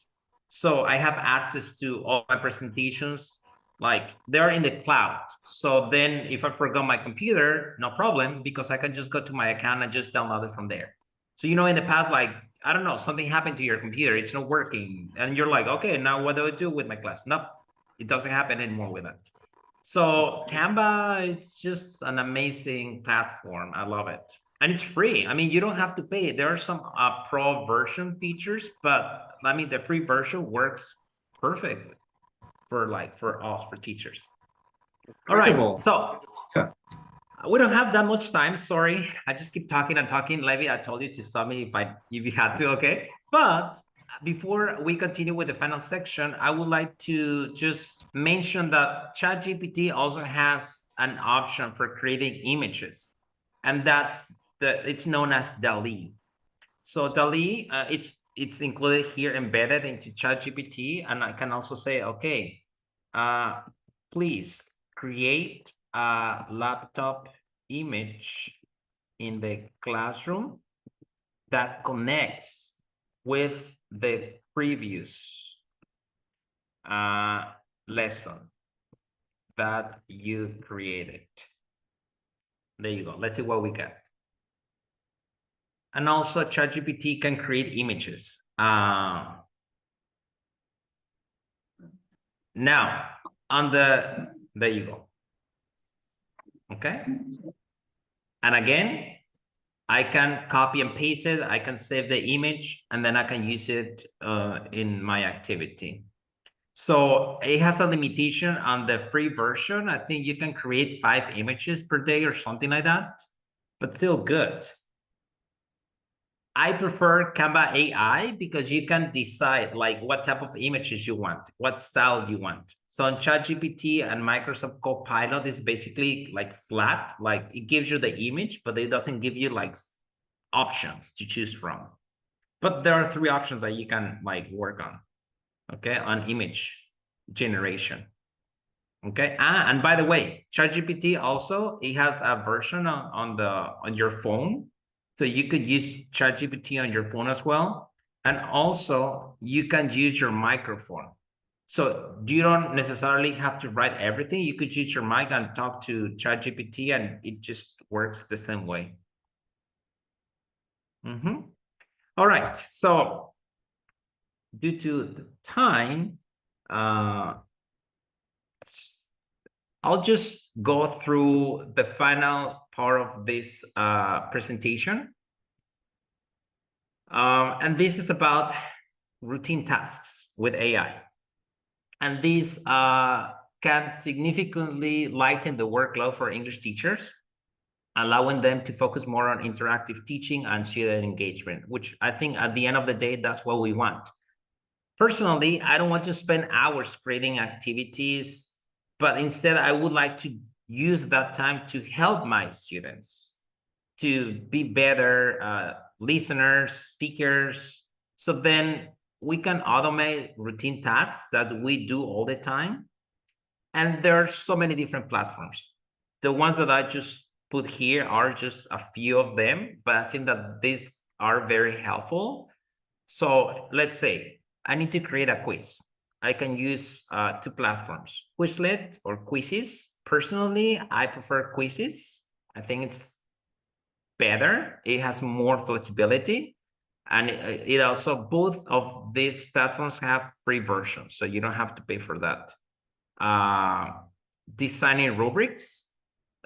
So I have access to all my presentations, like they're in the cloud. So then if I forgot my computer, no problem, because I can just go to my account and just download it from there. So, in the past, like, I don't know, something happened to your computer, it's not working. And you're like, okay, now what do I do with my class? Nope, it doesn't happen anymore with that. So Canva is just an amazing platform. I love it. And it's free. I mean, you don't have to pay. There are some pro version features, but I mean, the free version works perfectly for us, for teachers. Incredible. All right. So Yeah. we don't have that much time. Sorry. I just keep talking and talking. Levy, I told you to stop me if you had to, okay? But before we continue with the final section, I would like to just mention that ChatGPT also has an option for creating images, and it's known as DALL-E. So DALL-E, it's included here, embedded into ChatGPT, and I can also say, okay, please create a laptop image in the classroom that connects with the previous lesson that you created. There you go. Let's see what we get. And also ChatGPT can create images. Now, there you go. Okay. And again, I can copy and paste it. I can save the image, and then I can use it in my activity. So it has a limitation on the free version. I think you can create 5 images per day or something like that, but still good. I prefer Canva AI because you can decide like what type of images you want, what style you want. So on ChatGPT and Microsoft Copilot is basically like flat, like it gives you the image, but it doesn't give you like options to choose from. But there are 3 options that you can like work on, okay, on image generation. Okay, and by the way, ChatGPT also, it has a version on your phone. So you could use ChatGPT on your phone as well. And also you can use your microphone. So you don't necessarily have to write everything. You could use your mic and talk to ChatGPT, and it just works the same way. All right. So due to the time, I'll just go through the final part of this presentation. And this is about routine tasks with AI. And these can significantly lighten the workload for English teachers. allowing them to focus more on interactive teaching and student engagement, which I think at the end of the day, that's what we want. Personally, I don't want to spend hours creating activities, but instead I would like to use that time to help my students to be better listeners, speakers. So then we can automate routine tasks that we do all the time. And there are so many different platforms. The ones that I just put here are just a few of them, but I think that these are very helpful. So let's say I need to create a quiz. I can use two platforms, Quizlet or Quizzes. Personally, I prefer Quizzes. I think it's better. It has more flexibility. And it also, both of these platforms have free versions, so you don't have to pay for that. Designing rubrics.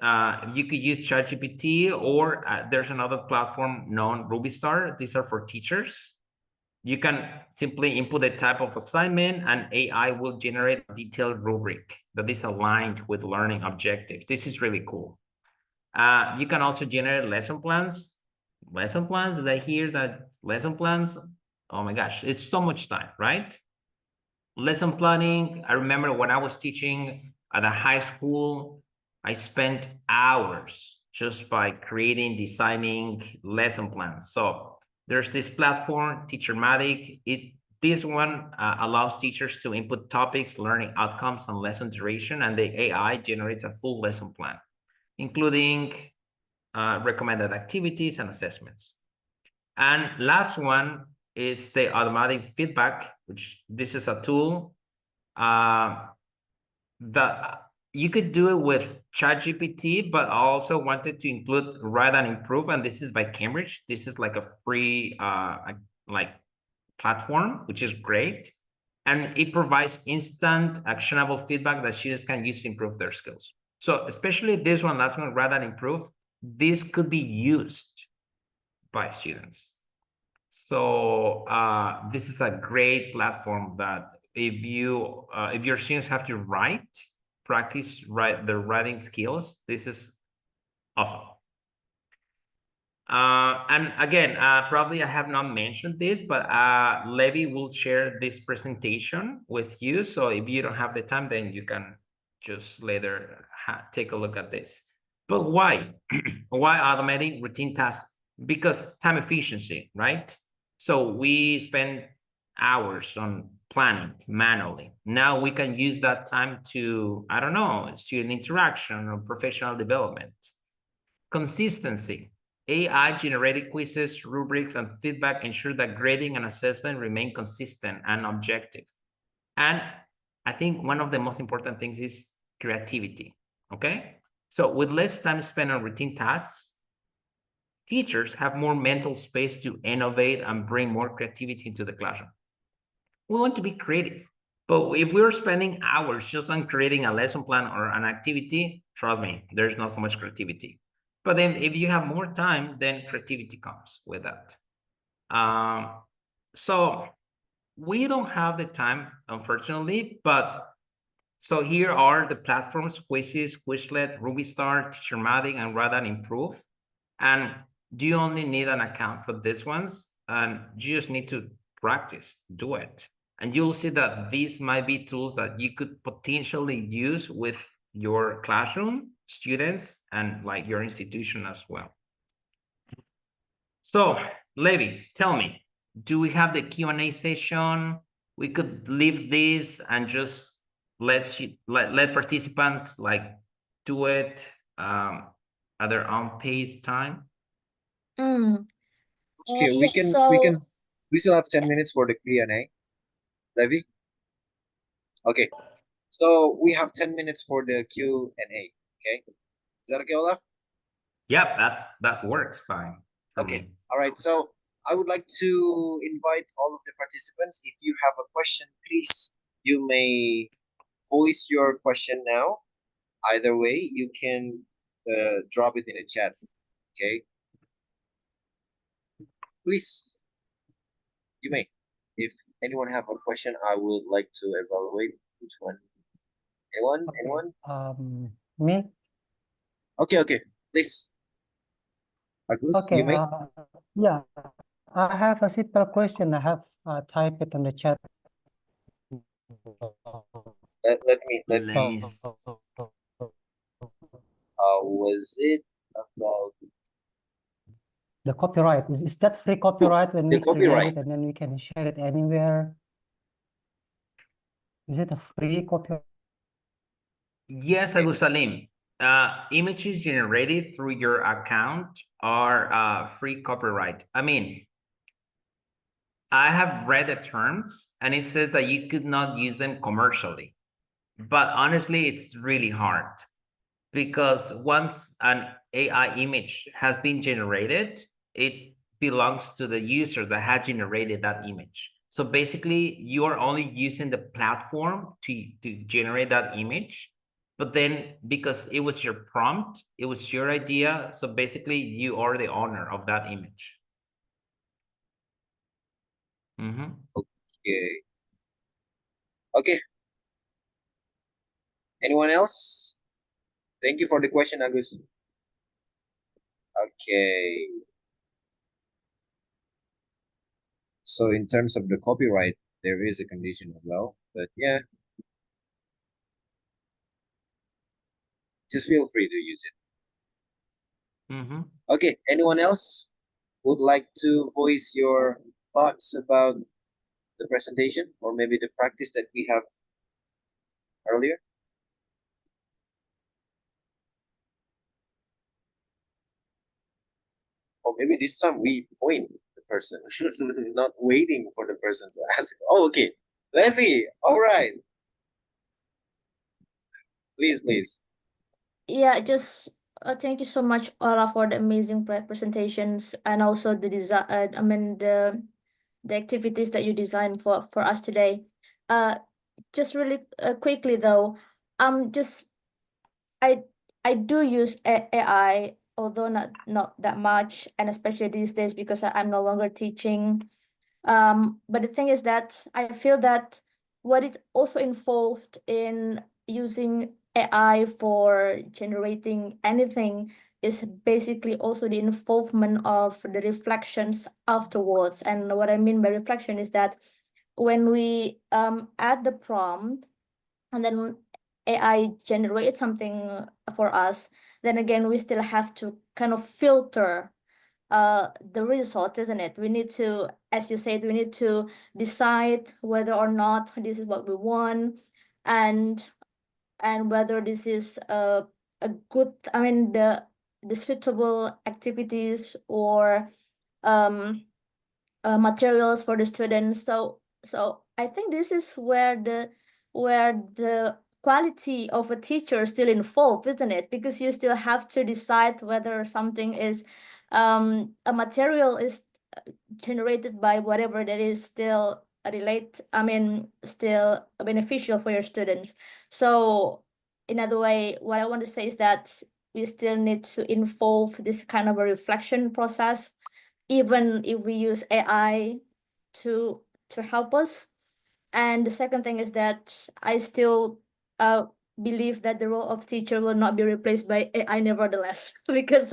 You could use ChatGPT, or there's another platform known Rubistar. These are for teachers. You can simply input the type of assignment and AI will generate a detailed rubric that is aligned with learning objectives. This is really cool. You can also generate lesson plans. Lesson plans, did I hear that lesson plans? Oh my gosh, it's so much time, right? Lesson planning, I remember when I was teaching at a high school, I spent hours just by creating, designing lesson plans. So there's this platform, Teachermatic. This one allows teachers to input topics, learning outcomes, and lesson duration, and the AI generates a full lesson plan, including recommended activities and assessments. And last one is the automatic feedback, which this is a tool that you could do it with ChatGPT, but I also wanted to include Write and Improve, and this is by Cambridge. This is like a free platform, which is great. And it provides instant actionable feedback that students can use to improve their skills. So especially this one, last one, Write and Improve, this could be used by students. So this is a great platform that if your students have to practice their writing skills, this is awesome. And again, probably I have not mentioned this, but Levi will share this presentation with you. So if you don't have the time, then you can just later take a look at this. But why? Why automating routine tasks? Because time efficiency, right? So we spend hours on planning manually. Now we can use that time to, I don't know, student interaction or professional development. Consistency. AI-generated quizzes, rubrics, and feedback ensure that grading and assessment remain consistent and objective. And I think one of the most important things is creativity, okay? So with less time spent on routine tasks, teachers have more mental space to innovate and bring more creativity into the classroom. We want to be creative, but if we're spending hours just on creating a lesson plan or an activity, trust me, there's not so much creativity. But then if you have more time, then creativity comes with that. So we don't have the time, unfortunately, but so here are the platforms: Quizzes, Quizlet, Rubistar, Teachermatic, and Write and Improve. And you only need an account for these ones, and you just need to practice, do it. And you'll see that these might be tools that you could potentially use with your classroom, students, and like your institution as well. So, Levi, tell me, do we have the Q&A session? We could leave this and just let participants like do it at their own pace time. Okay, Yeah, we still have 10 minutes for the Q&A. Levi? Okay. So we have 10 minutes for the Q&A. Okay. Is that okay, Olaf? Yep, that works fine. Okay. All right. So I would like to invite all of the participants. If you have a question, please, you may voice your question now. Either way, you can drop it in the chat. Okay. Please, you may. If anyone have a question, I would like to evaluate which one. Anyone? Me? Okay. Please. Agus, Okay, you may. yeah, I have a simple question. I have typed it on the chat. Let me. So, Was it about the copyright, is that free copyright when the we create copyright? it and then we can share it anywhere? Is it a free copyright? Yes, Abu Salim. Images generated through your account are free copyright. I mean, I have read the terms and it says that you could not use them commercially. But honestly, it's really hard because once an AI image has been generated, it belongs to the user that has generated that image. So basically, you are only using the platform to generate that image. But then because it was your prompt, it was your idea. So basically, you are the owner of that image. Okay. Okay. Anyone else? Thank you for the question, Agus. Okay. So in terms of the copyright, there is a condition as well, but yeah, just feel free to use it. Okay, anyone else would like to voice your thoughts about the presentation or maybe the practice that we have earlier? Or maybe this time we point the person, not waiting for the person to ask. Oh, okay. Levi, all right. Please. Yeah, just thank you so much, Ola, for the amazing presentations and also the design. I mean the activities that you designed for us today. Just really quickly though, just I do use AI, although not that much, and especially these days because I'm no longer teaching. But the thing is that I feel that what is also involved in using AI for generating anything is basically also the involvement of the reflections afterwards. And what I mean by reflection is that when we add the prompt and then AI generates something for us, then again we still have to kind of filter the result, isn't it? We need to, as you said, we need to decide whether or not this is what we want, and whether this is a good, I mean the suitable activities or materials for the students. So I think this is where the quality of a teacher is still involved, isn't it? Because you still have to decide whether something is a material is generated by whatever that is still still beneficial for your students. So in other way, what I want to say is that we still need to involve this kind of a reflection process, even if we use AI to help us. And the second thing is that I still believe that the role of teacher will not be replaced by AI nevertheless, because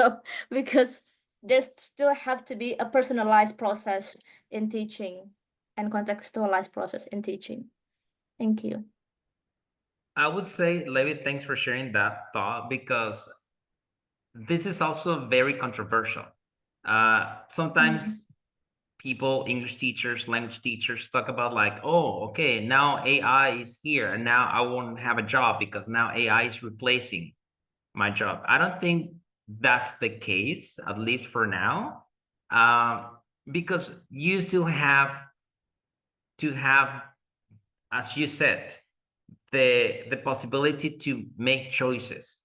there still have to be a personalized process in teaching and contextualized process in teaching. Thank you. I would say, Levi, thanks for sharing that thought because this is also very controversial. Sometimes people, English teachers, language teachers, talk about like, oh, okay, now AI is here and now I won't have a job because now AI is replacing my job. I don't think that's the case, at least for now, because you still have to have, as you said, the possibility to make choices.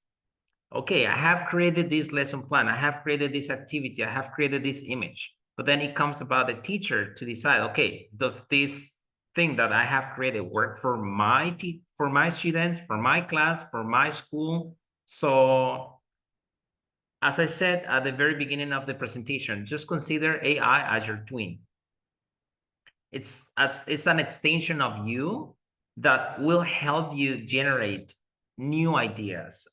Okay, I have created this lesson plan, I have created this activity, I have created this image, but then it comes about the teacher to decide, okay, does this thing that I have created work for my students, for my class, for my school? So as I said at the very beginning of the presentation, just consider AI as your twin. It's an extension of you that will help you generate new ideas.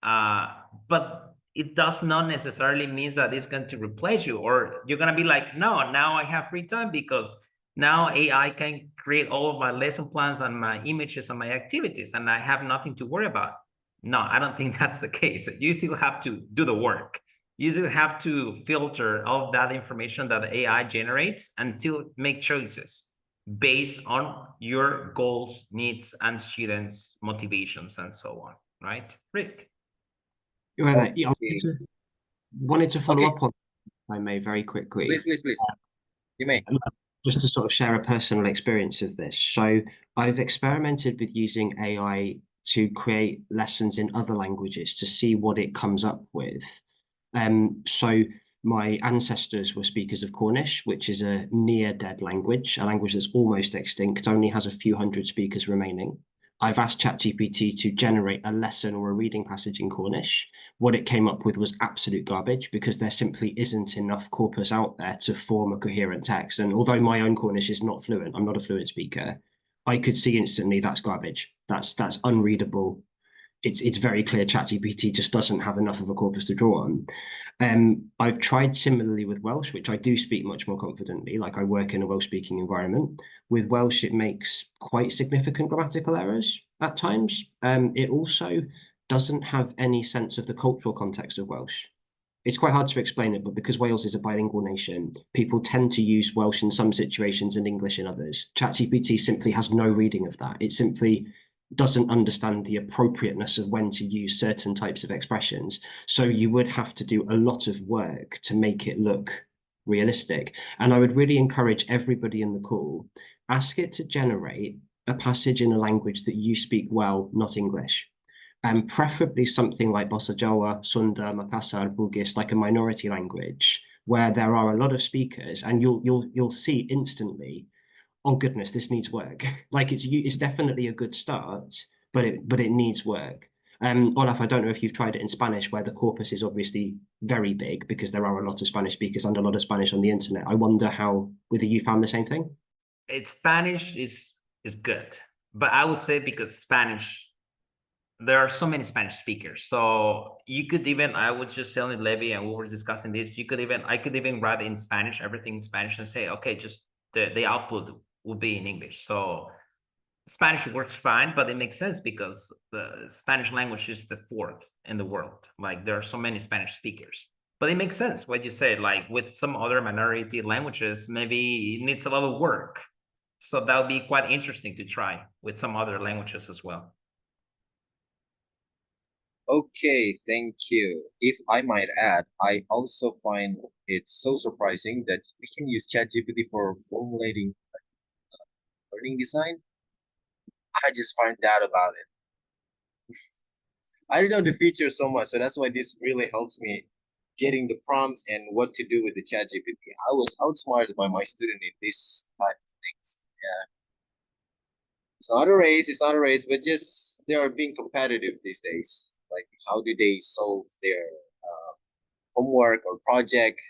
But it does not necessarily mean that it's going to replace you, or you're going to be like, no, now I have free time because now AI can create all of my lesson plans and my images and my activities, and I have nothing to worry about. No, I don't think that's the case. You still have to do the work. You still have to filter all of that information that the AI generates and still make choices based on your goals, needs, and students' motivations and so on, right? Rick? Yeah, I Okay. wanted to follow Okay. up on, if I may, very quickly. Please. You may. Just to sort of share a personal experience of this. So I've experimented with using AI to create lessons in other languages to see what it comes up with. So my ancestors were speakers of Cornish, which is a near dead language, a language that's almost extinct, only has a few hundred speakers remaining. I've asked ChatGPT to generate a lesson or a reading passage in Cornish. What it came up with was absolute garbage because there simply isn't enough corpus out there to form a coherent text. And although my own Cornish is not fluent, I'm not a fluent speaker, I could see instantly that's garbage. That's unreadable. It's very clear ChatGPT just doesn't have enough of a corpus to draw on. I've tried similarly with Welsh, which I do speak much more confidently, like I work in a Welsh-speaking environment. With Welsh, it makes quite significant grammatical errors at times. It also doesn't have any sense of the cultural context of Welsh. It's quite hard to explain it, but because Wales is a bilingual nation, people tend to use Welsh in some situations and English in others. ChatGPT simply has no reading of that. It simply doesn't understand the appropriateness of when to use certain types of expressions. So you would have to do a lot of work to make it look realistic. And I would really encourage everybody in the call, ask it to generate a passage in a language that you speak well, not English. And preferably something like Bahasa Jawa, Sunda, Makassar, Bugis, like a minority language, where there are a lot of speakers, and you'll see instantly, oh goodness, this needs work. Like it's definitely a good start, but it needs work. Olaf, I don't know if you've tried it in Spanish, where the corpus is obviously very big because there are a lot of Spanish speakers and a lot of Spanish on the internet. I wonder how whether you found the same thing. Spanish is good, but I would say because Spanish, there are so many Spanish speakers. So you could even, I was just telling Levy and we were discussing this, I could even write in Spanish, everything in Spanish, and say, okay, just the output will be in English. So Spanish works fine, but it makes sense because the Spanish language is the fourth in the world. Like there are so many Spanish speakers. But it makes sense what you said, like with some other minority languages, maybe it needs a lot of work. So that would be quite interesting to try with some other languages as well. Okay, thank you. If I might add, I also find it so surprising that we can use ChatGPT for formulating learning design. I just find out about it. I don't know the feature so much, so that's why this really helps me getting the prompts and what to do with the ChatGPT. I was outsmarted by my student in this type of things. Yeah. It's not a race, but just they are being competitive these days. Like, how do they solve their homework or project?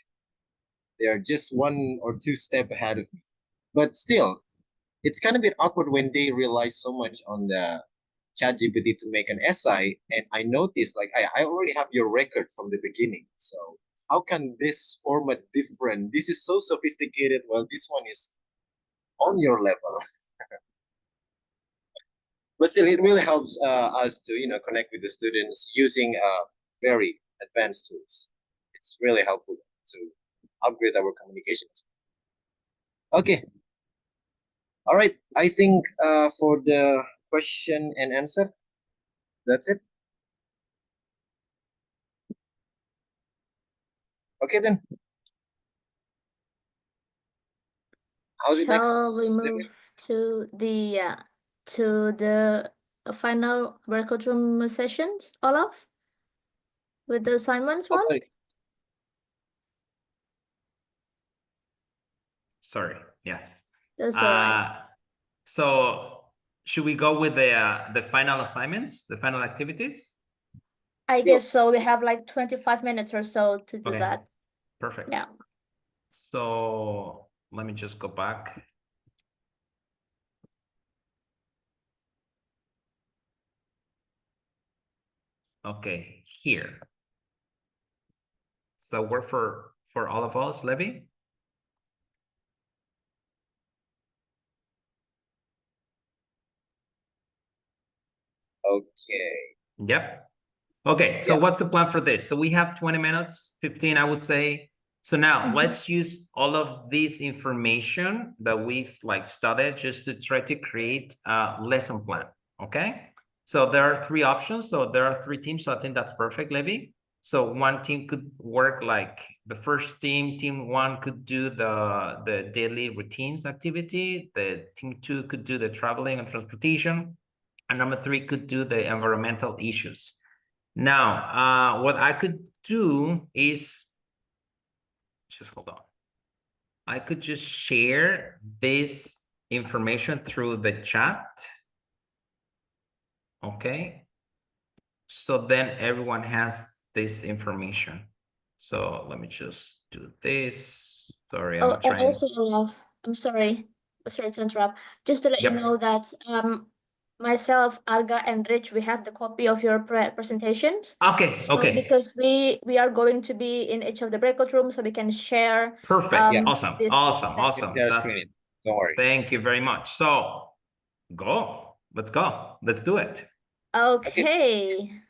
They are just one or two step ahead of me. But still, it's kind of a bit awkward when they rely so much on the ChatGPT to make an essay. And I noticed, like, I already have your record from the beginning. So how can this format different? This is so sophisticated. Well, this one is on your level. But still, it really helps us to connect with the students using very advanced tools. It's really helpful to upgrade our communications. Okay. All right. I think for the question and answer, that's it. Okay then. How's it Shall we next? move to the final record room sessions, Olaf? With the assignments one? Okay. Sorry, yes. That's all right. So should we go with the final assignments, the final activities? I guess so. We have like 25 minutes or so to do Okay. that. Perfect. Yeah. So let me just go back. Okay, here. Does that work for all of us, Levy? Okay. Yep. Okay, so Yeah. what's the plan for this? So we have 20 minutes, 15, I would say. So now let's use all of this information that we've like studied just to try to create a lesson plan. Okay. So there are three options. So there are three teams. So I think that's perfect, Levy. So one team could work like the first team one could do the daily routines activity. The team two could do the traveling and transportation. And number three could do the environmental issues. Now, what I could do is, just hold on. I could just share this information through the chat. Okay. So then everyone has this information. So let me just do this. Sorry, Oh, I'm and trying. also, Olaf, I'm sorry. Sorry to interrupt. Just to let you Yep. know that myself, Alga, and Rich, we have the copy of your presentations. Okay, So okay. because we are going to be in each of the breakout rooms, so we can share Perfect. Yeah. Awesome. this. Awesome. You Awesome. can That's, screen it. Don't worry. thank you very much. So go. Let's go. Let's do it. Okay.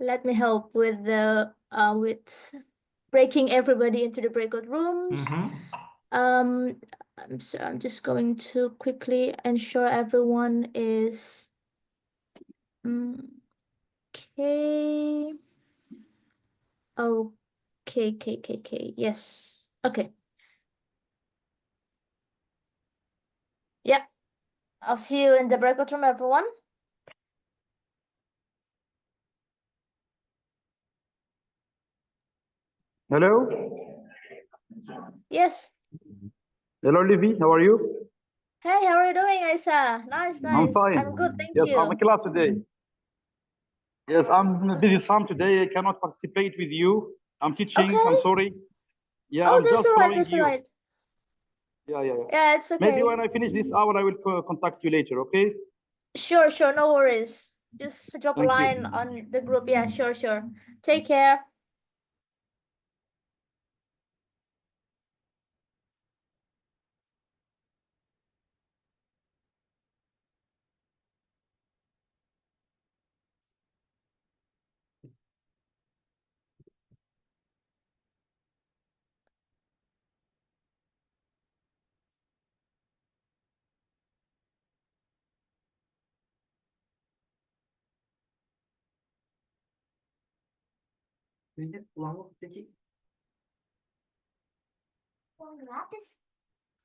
Let me help with the with breaking everybody into the breakout rooms. Mhm. I'm just going to quickly ensure everyone is okay. Okay. Yes. Okay. Yep. I'll see you in the breakout room, everyone. Hello. Yes. Hello, Livy. How are you? Hey, how are you doing, Aisha? Nice. I'm fine. I'm good, thank Yes, you. I'm in class today. Yes, I'm busy some today. I cannot participate with you. I'm teaching. I'm Okay. sorry. Yeah, Oh, I'm that's just all right. following That's all you. right. Yeah. Yeah, it's Maybe okay. when I finish this hour, I will contact you later. Okay? Sure. No worries. Just drop a Thank you. line on the group. Yeah, sure. Take care.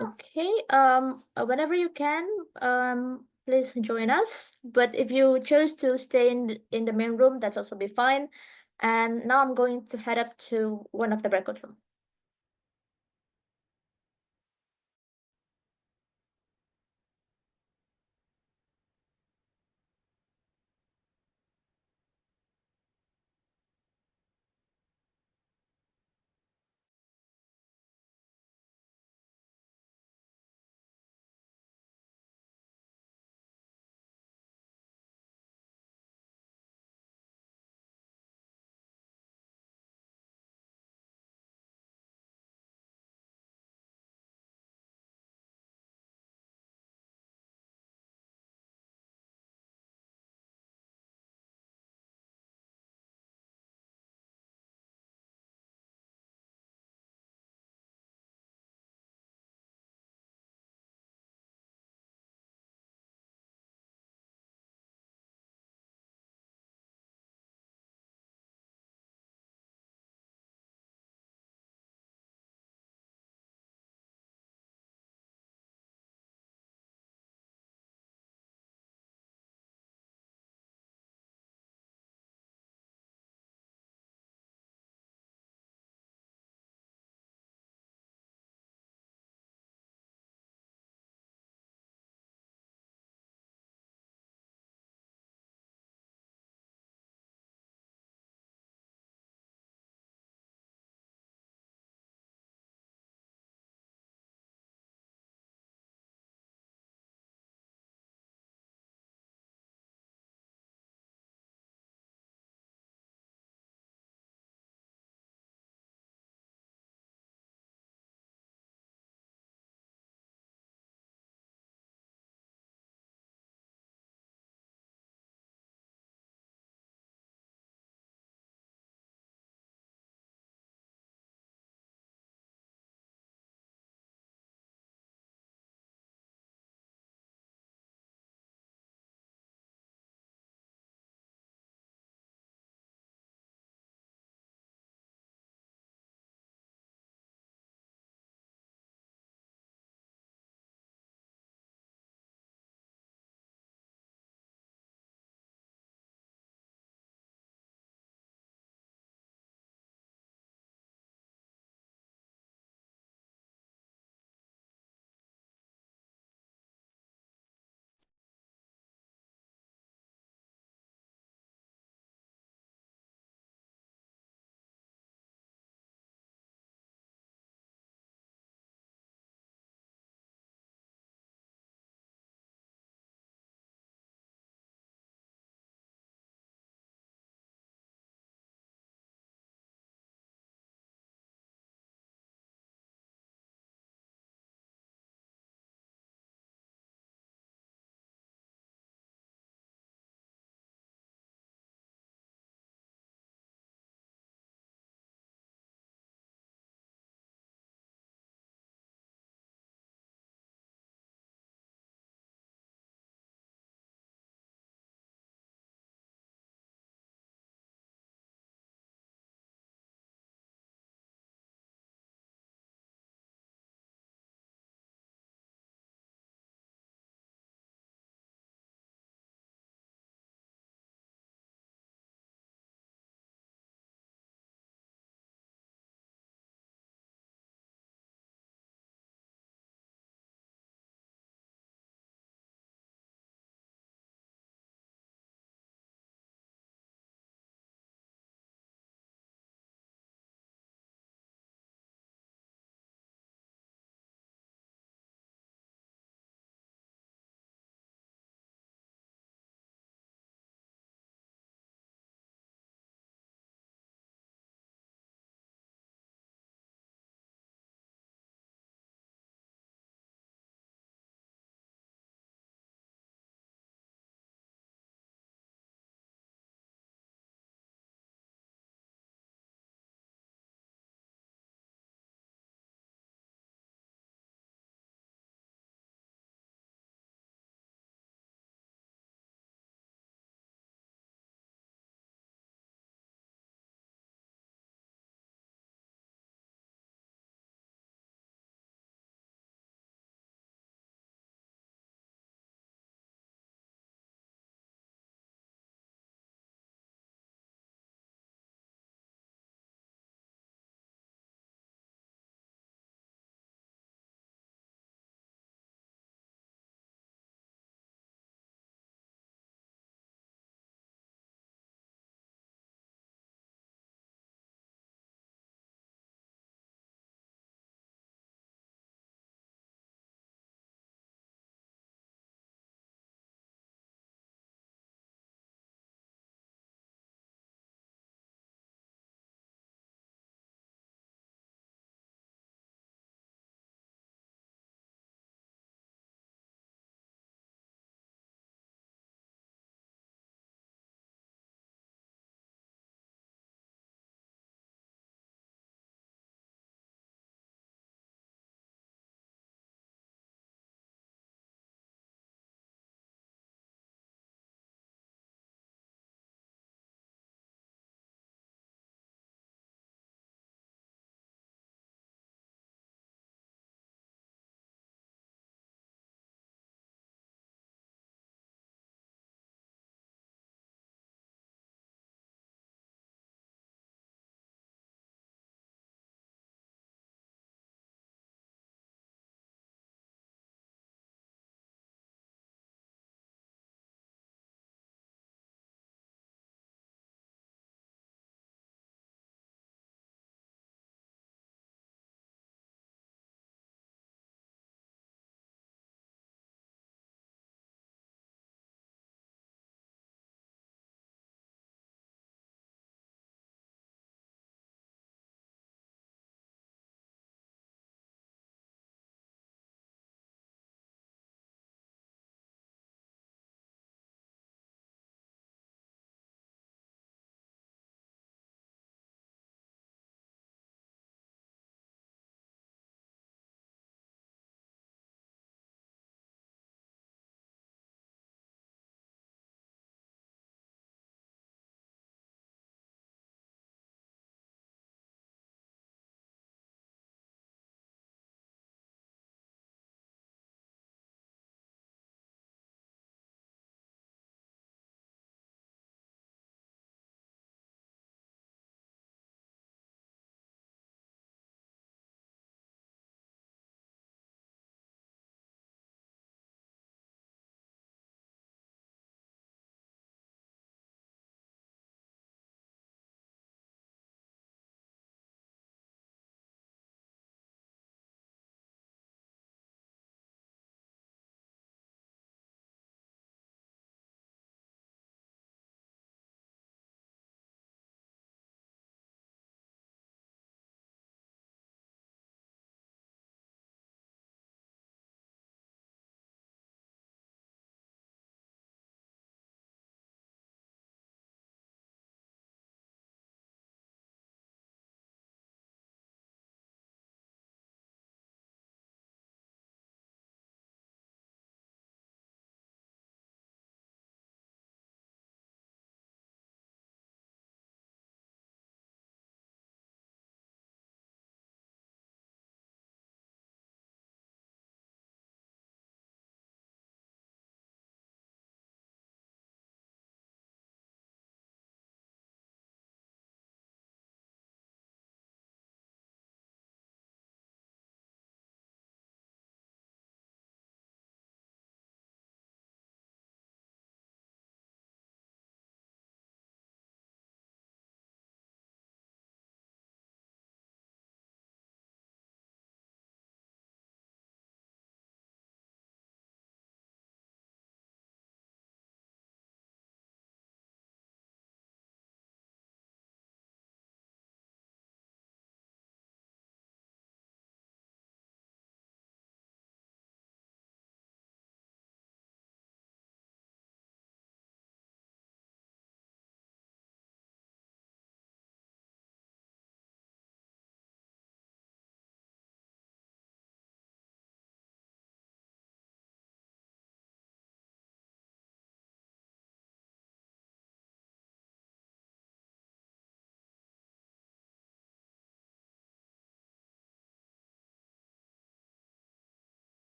Okay. Whenever you can, please join us. But if you chose to stay in the main room, that's also be fine. And now I'm going to head up to one of the breakout room.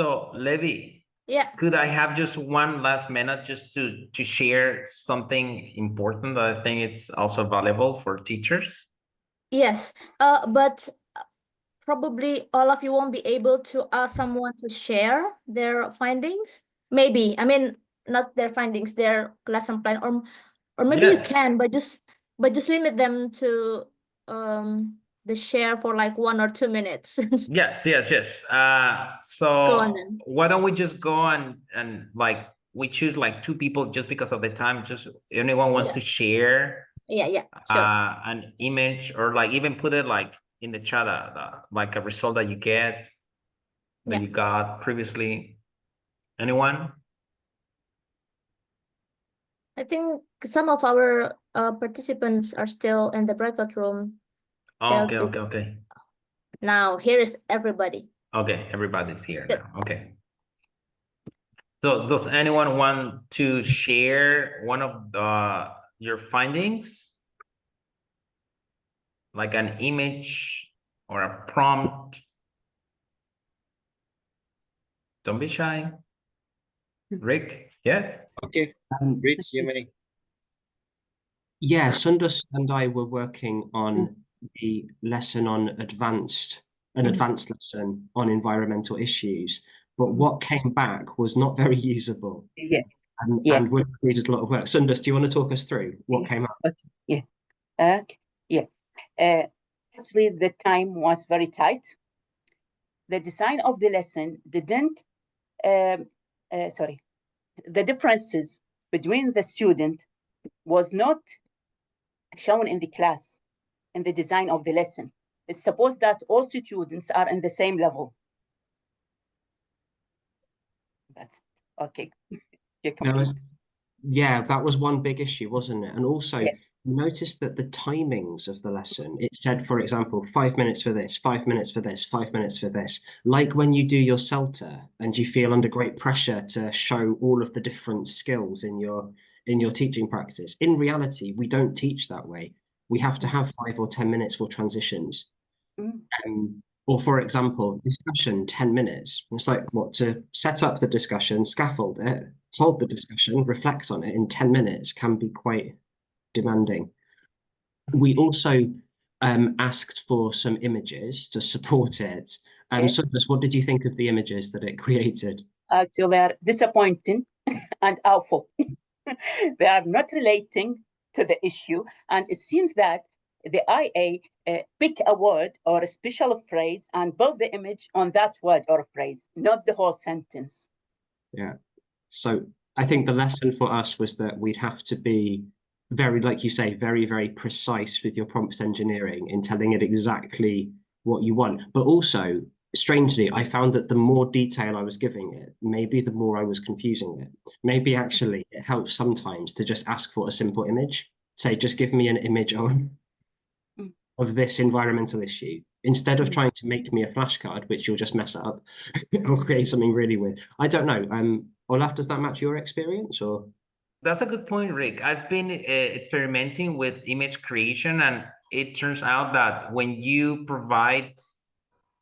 So Levi, Yeah. could I have just one last minute just to share something important that I think it's also valuable for teachers? Yes. But probably all of you won't be able to ask someone to share their findings. Maybe, I mean, not their findings, their lesson plan, or maybe you Yes. can, but just limit them to the share for like 1 or 2 minutes. Yes. Go So on then. why don't we just go and like we choose like 2 people just because of the time, just anyone wants Yeah. to share Yeah, sure. an image or like even put it like in the chat, like a result that you get that Yeah. you got previously. Anyone? I think some of our participants are still in the breakout room. Oh, They'll be- okay. Now, here is everybody. Okay, everybody's here Good. now. Okay. So does anyone want to share one of your findings? Like an image or a prompt? Don't be shy. Rick, yes? Okay, Um, Rich, you may. Yeah, Sundus and I were working on the lesson on an advanced lesson on environmental issues, but what came back was not very usable Yeah. Yeah. and would have needed a lot of work. Sundus, do you want to talk us through what came out? Okay. Yeah. Actually, the time was very tight. The design of the lesson didn't, the differences between the student was not shown in the class, in the design of the lesson. It's supposed that all students are in the same level. That's okay. You're complete. Yeah, that was one big issue, wasn't it? And also, Yeah. you notice that the timings of the lesson, it said, for example, 5 minutes for this, 5 minutes for this, 5 minutes for this. Like when you do your CELTA and you feel under great pressure to show all of the different skills in your teaching practice. In reality, we don't teach that way. We have to have 5 or 10 minutes for transitions. Or for example, discussion, 10 minutes. It's like what, to set up the discussion, scaffold it, hold the discussion, reflect on it in 10 minutes can be quite demanding. We also asked for some images to support it. So what did you think of the images that it created? Actually, they are disappointing and awful. They are not relating to the issue, and it seems that the IA pick a word or a special phrase and build the image on that word or phrase, not the whole sentence. Yeah. So I think the lesson for us was that we'd have to be very, like you say, very, very precise with your prompt engineering in telling it exactly what you want. But also, strangely, I found that the more detail I was giving it, maybe the more I was confusing it. Maybe actually it helps sometimes to just ask for a simple image. Say, just give me an image of this environmental issue, instead of trying to make me a flashcard, which you'll just mess up or create something really weird. I don't know. Olaf, does that match your experience or? That's a good point, Rick. I've been experimenting with image creation, and it turns out that when you provide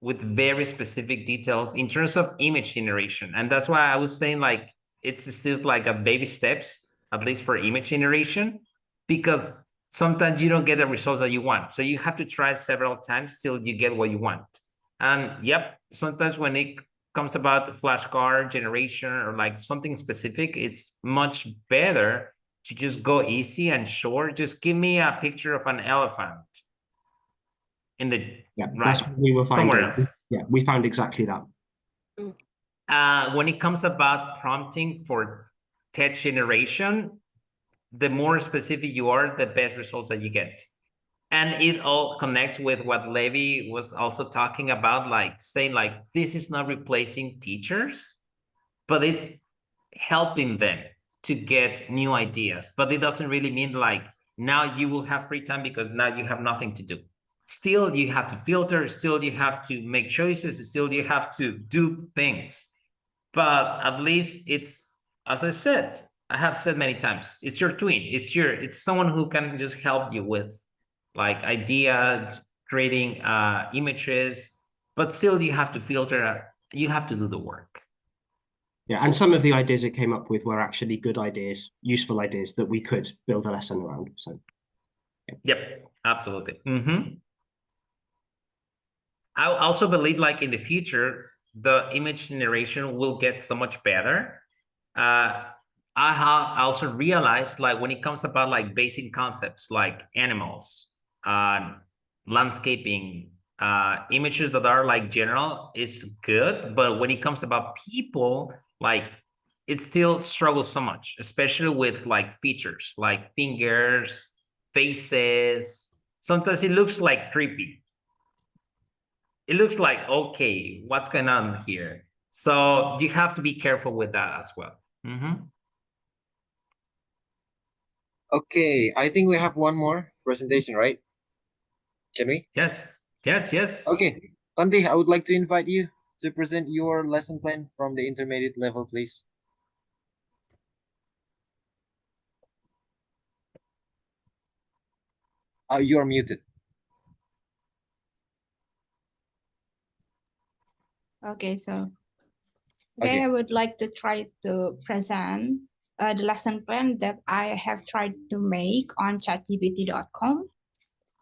with very specific details in terms of image generation, and that's why I was saying like it's still like a baby steps, at least for image generation, because sometimes you don't get the results that you want. So you have to try several times till you get what you want. And yep, sometimes when it comes about flashcard generation or like something specific, it's much better to just go easy and short. Just give me a picture of an elephant in the That's what we were finding. somewhere else. Yeah, we found exactly that. When it comes about prompting for text generation, the more specific you are, the best results that you get. And it all connects with what Levi was also talking about, like saying like, this is not replacing teachers, but it's helping them to get new ideas. But it doesn't really mean like, now you will have free time because now you have nothing to do. Still, you have to filter, still you have to make choices, still you have to do things. But at least it's, as I said, I have said many times, it's your twin, it's someone who can just help you with like ideas, creating images, but still you have to filter, you have to do the work. Yeah, and some of the ideas it came up with were actually good ideas, useful ideas that we could build a lesson around. So, Yep, absolutely. I also believe like in the future, the image generation will get so much better. I have also realized like when it comes about like basic concepts like animals, landscaping, images that are like general is good, but when it comes about people, like it still struggles so much, especially with like features like fingers, faces. Sometimes it looks like creepy. It looks like, okay, what's going on here? So you have to be careful with that as well. Okay, I think we have one more presentation, right? Can we? Yes, yes, yes. Okay, Tanti, I would like to invite you to present your lesson plan from the intermediate level, please. You're muted. Okay, so today Okay. I would like to try to present the lesson plan that I have tried to make on chatgpt.com.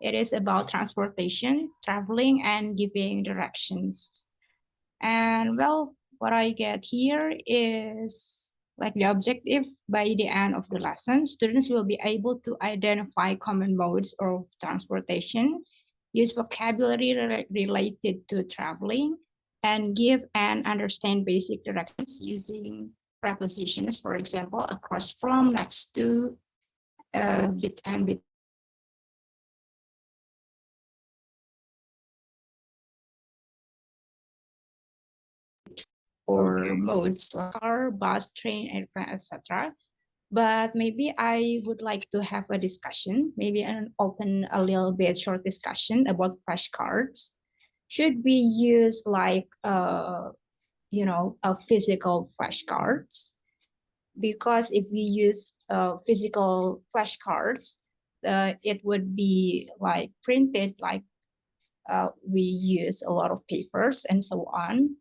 It is about transportation, traveling, and giving directions. And well, what I get here is like the objective by the end of the lesson, students will be able to identify common modes of transportation, use vocabulary related to traveling, and give and understand basic directions using prepositions, for example, across, from, next to, bit and bit. Or modes like car, bus, train, airplane, etc. But maybe I would like to have a discussion, maybe an open a little bit short discussion about flashcards. Should we use like a physical flashcards? Because if we use physical flashcards, it would be like printed, like we use a lot of papers and so on.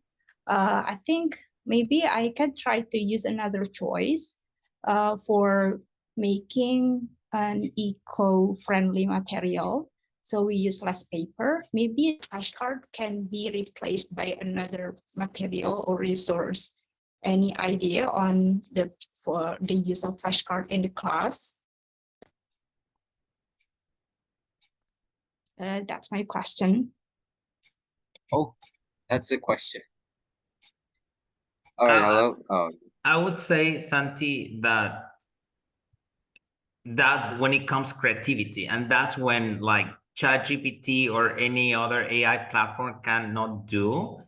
I think maybe I can try to use another choice for making an eco-friendly material. So we use less paper. Maybe a flashcard can be replaced by another material or resource. Any idea on for the use of flashcard in the class? That's my question. Oh, that's a question. All right, hello. I would say, Santi, that when it comes creativity, and that's when like ChatGPT or any other AI platform cannot do,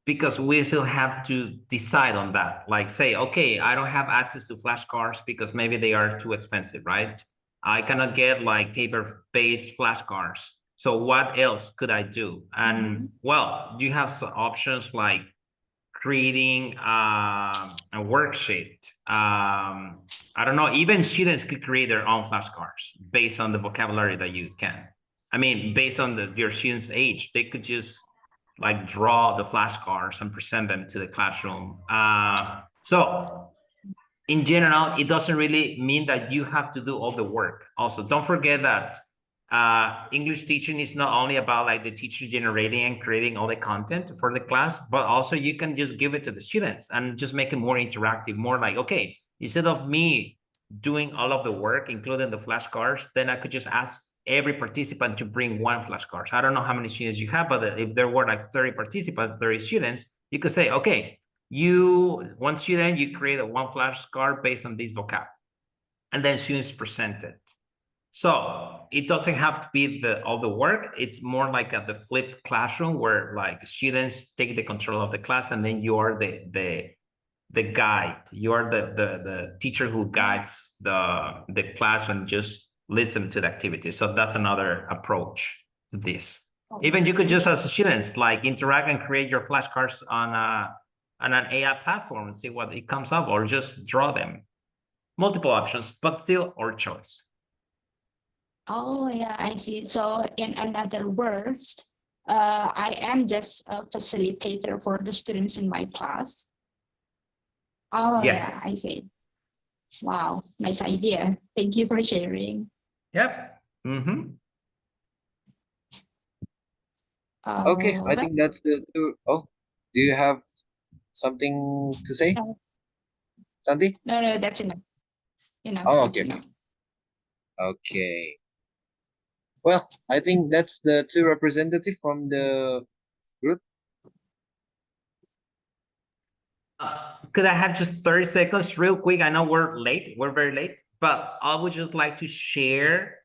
because we still have to decide on that. Like say, okay, I don't have access to flashcards because maybe they are too expensive, right? I cannot get like paper-based flashcards. So what else could I do? And well, you have some options like creating a worksheet. I don't know, even students could create their own flashcards based on the vocabulary that you can. I mean, based on your students' age, they could just like draw the flashcards and present them to the classroom. So in general, it doesn't really mean that you have to do all the work. Also, don't forget that English teaching is not only about like the teacher generating and creating all the content for the class, but also you can just give it to the students and just make it more interactive, more like, okay, instead of me doing all of the work, including the flashcards, then I could just ask every participant to bring one flashcard. I don't know how many students you have, but if there were like 30 participants, 30 students, you could say, okay, one student, you create one flashcard based on this vocab, and then students present it. So it doesn't have to be all the work. It's more like the flipped classroom where like students take the control of the class, and then you are the guide. You are the teacher who guides the class and just leads them to the activity. So that's another approach to this. Even you could just, as students, like interact and create your flashcards on an AI platform and see what it comes up, or just draw them. Multiple options, but still our choice. Oh, yeah, I see. So in other words, I am just a facilitator for the students in my class. Oh, yeah, Yes. I see. Wow, nice idea. Thank you for sharing. Yep. Mm-hmm. Okay, I But think that's the two. Oh, do you have something to say, Santi? no, that's enough. Enough, Oh, that's okay, okay. enough. Okay. Well, I think that's the two representative from the group. Could I have just 30 seconds real quick? I know we're late, we're very late, but I would just like to share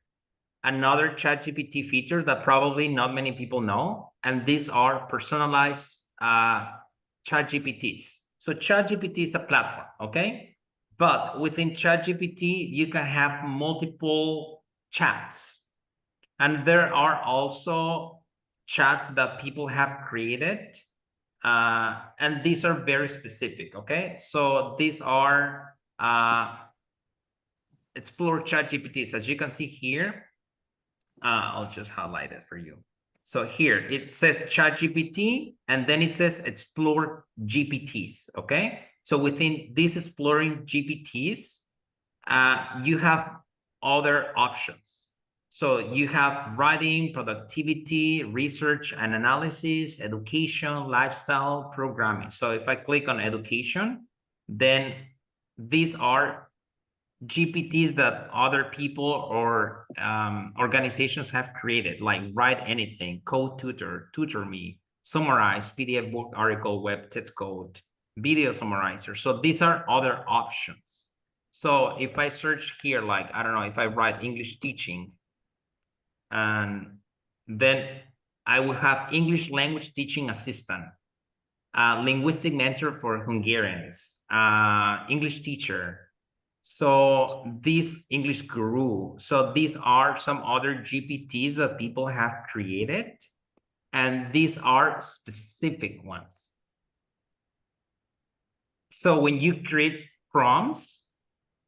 another ChatGPT feature that probably not many people know, and these are personalized ChatGPTs. So ChatGPT is a platform, okay? But within ChatGPT, you can have multiple chats. And there are also chats that people have created. And these are very specific, okay? So these are Explore ChatGPTs. As you can see here, I'll just highlight it for you. So here it says ChatGPT, and then it says Explore GPTs, okay? So within these Exploring GPTs, you have other options. So you have writing, productivity, research and analysis, education, lifestyle, programming. So if I click on education, then these are GPTs that other people or organizations have created, like Write Anything, Code Tutor, Tutor Me, Summarize, PDF book article, web text code, video summarizer. So these are other options. So if I search here, like, I don't know, if I write English teaching, and then I will have English language teaching assistant, linguistic mentor for Hungarians, English teacher. So this English guru. So these are some other GPTs that people have created, and these are specific ones. So when you create prompts,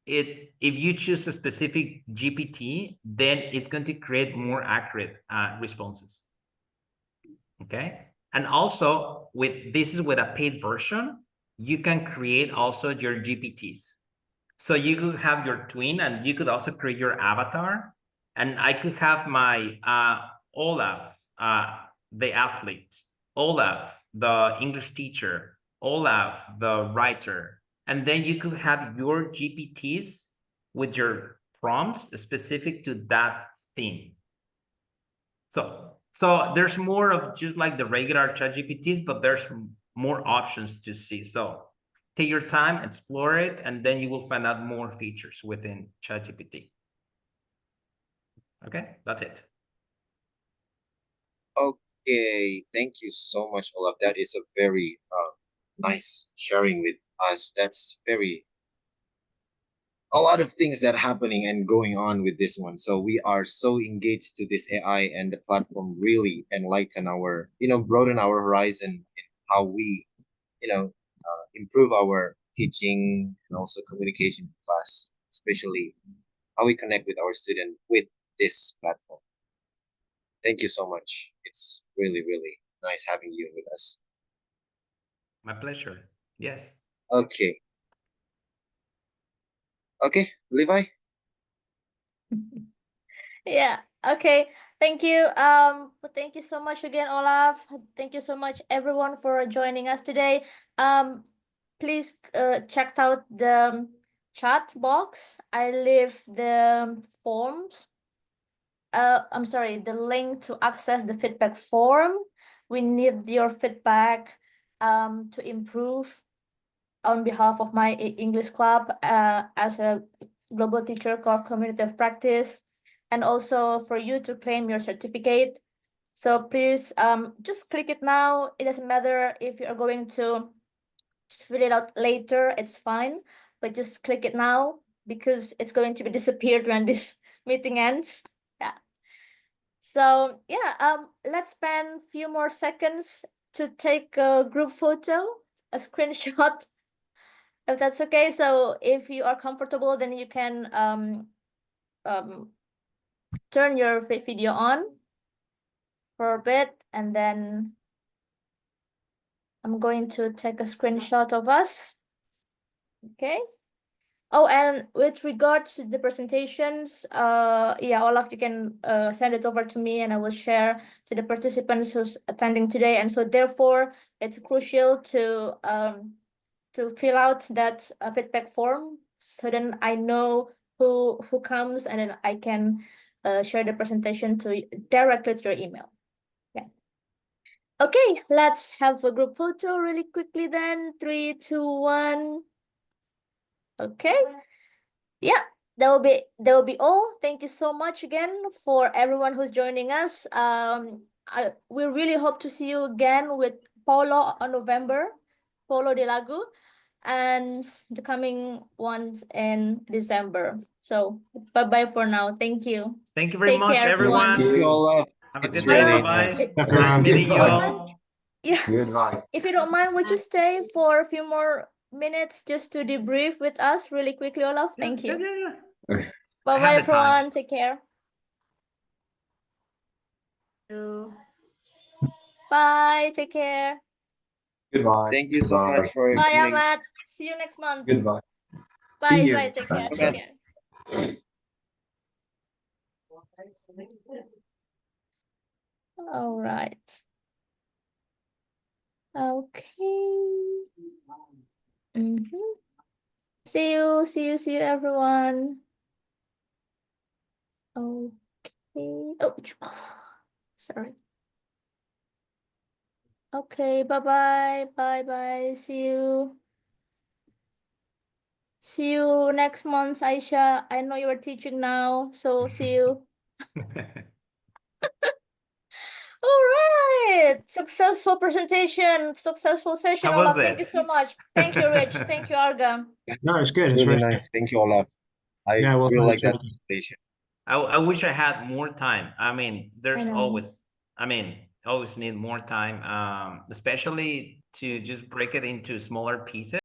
if you choose a specific GPT, then it's going to create more accurate responses. Okay. And also this is with a paid version, you can create also your GPTs. So you could have your twin, and you could also create your avatar. And I could have my Olaf, the athlete, Olaf, the English teacher, Olaf, the writer. And then you could have your GPTs with your prompts specific to that theme. So there's more of just like the regular ChatGPTs, but there's more options to see. So take your time, explore it, and then you will find out more features within ChatGPT. Okay, that's it. Okay, thank you so much, Olaf. That is a very nice sharing with us. That's a lot of things that happening and going on with this one. So we are so engaged to this AI, and the platform really enlighten our, broaden our horizon in how we, improve our teaching and also communication class, especially how we connect with our student with this platform. Thank you so much. It's really, really nice having you with us. My pleasure. Yes. Okay. Okay, Levi. Yeah. Okay. Thank you. Thank you so much again, Olaf. Thank you so much, everyone, for joining us today. Please check out the chat box. I leave the forms. I'm sorry, the link to access the feedback form. We need your feedback to improve on behalf of my English club as a global teacher core community of practice, and also for you to claim your certificate. So please just click it now. It doesn't matter if you're going to fill it out later, it's fine, but just click it now because it's going to be disappeared when this meeting ends. Yeah. So yeah, let's spend a few more seconds to take a group photo, a screenshot, if that's okay. So if you are comfortable, then you can turn your video on for a bit, and then I'm going to take a screenshot of us. Okay. Oh, and with regards to the presentations, yeah, Olaf, you can send it over to me and I will share to the participants who's attending today. And so therefore, it's crucial to fill out that feedback form so then I know who comes and then I can share the presentation directly to your email. Yeah. Okay, let's have a group photo really quickly then. 3, 2, 1. Okay. Yeah, that will be all. Thank you so much again for everyone who's joining us. We really hope to see you again with Paulo on November, Paulo de Lago, and the coming ones in December. So bye-bye for now. Thank you. Thank you very Take much, care, everyone. Thank you, Olaf. Have a It's good day. really Bye-bye. nice. Nice meeting you all. Yeah. Goodbye. If you don't mind, would you stay for a few more minutes just to debrief with us really quickly, Olaf? Thank you. Yeah. Bye-bye, have the time. everyone. Take care. Bye. Take care. Goodbye. Thank you so Goodbye. much for Bye, coming. Ahmad. See you next month. Goodbye. Bye. See you. Bye. Take care. Bye. Take care. All right. Okay. See you, everyone. Okay. Oh, sorry. Okay, bye-bye. Bye-bye. See you. See you next month, Aisha. I know you are teaching now, so see you. All right. Successful presentation, successful session, How was Olaf. Thank you it? so much. Thank you, Rich. Thank you, Arga. No, it's good. It's Really really nice. Thank you, Olaf. I Yeah, well really done, like that Jordan. presentation. I wish I had more time. I mean, there's know. always need more time, especially to just break it into smaller pieces.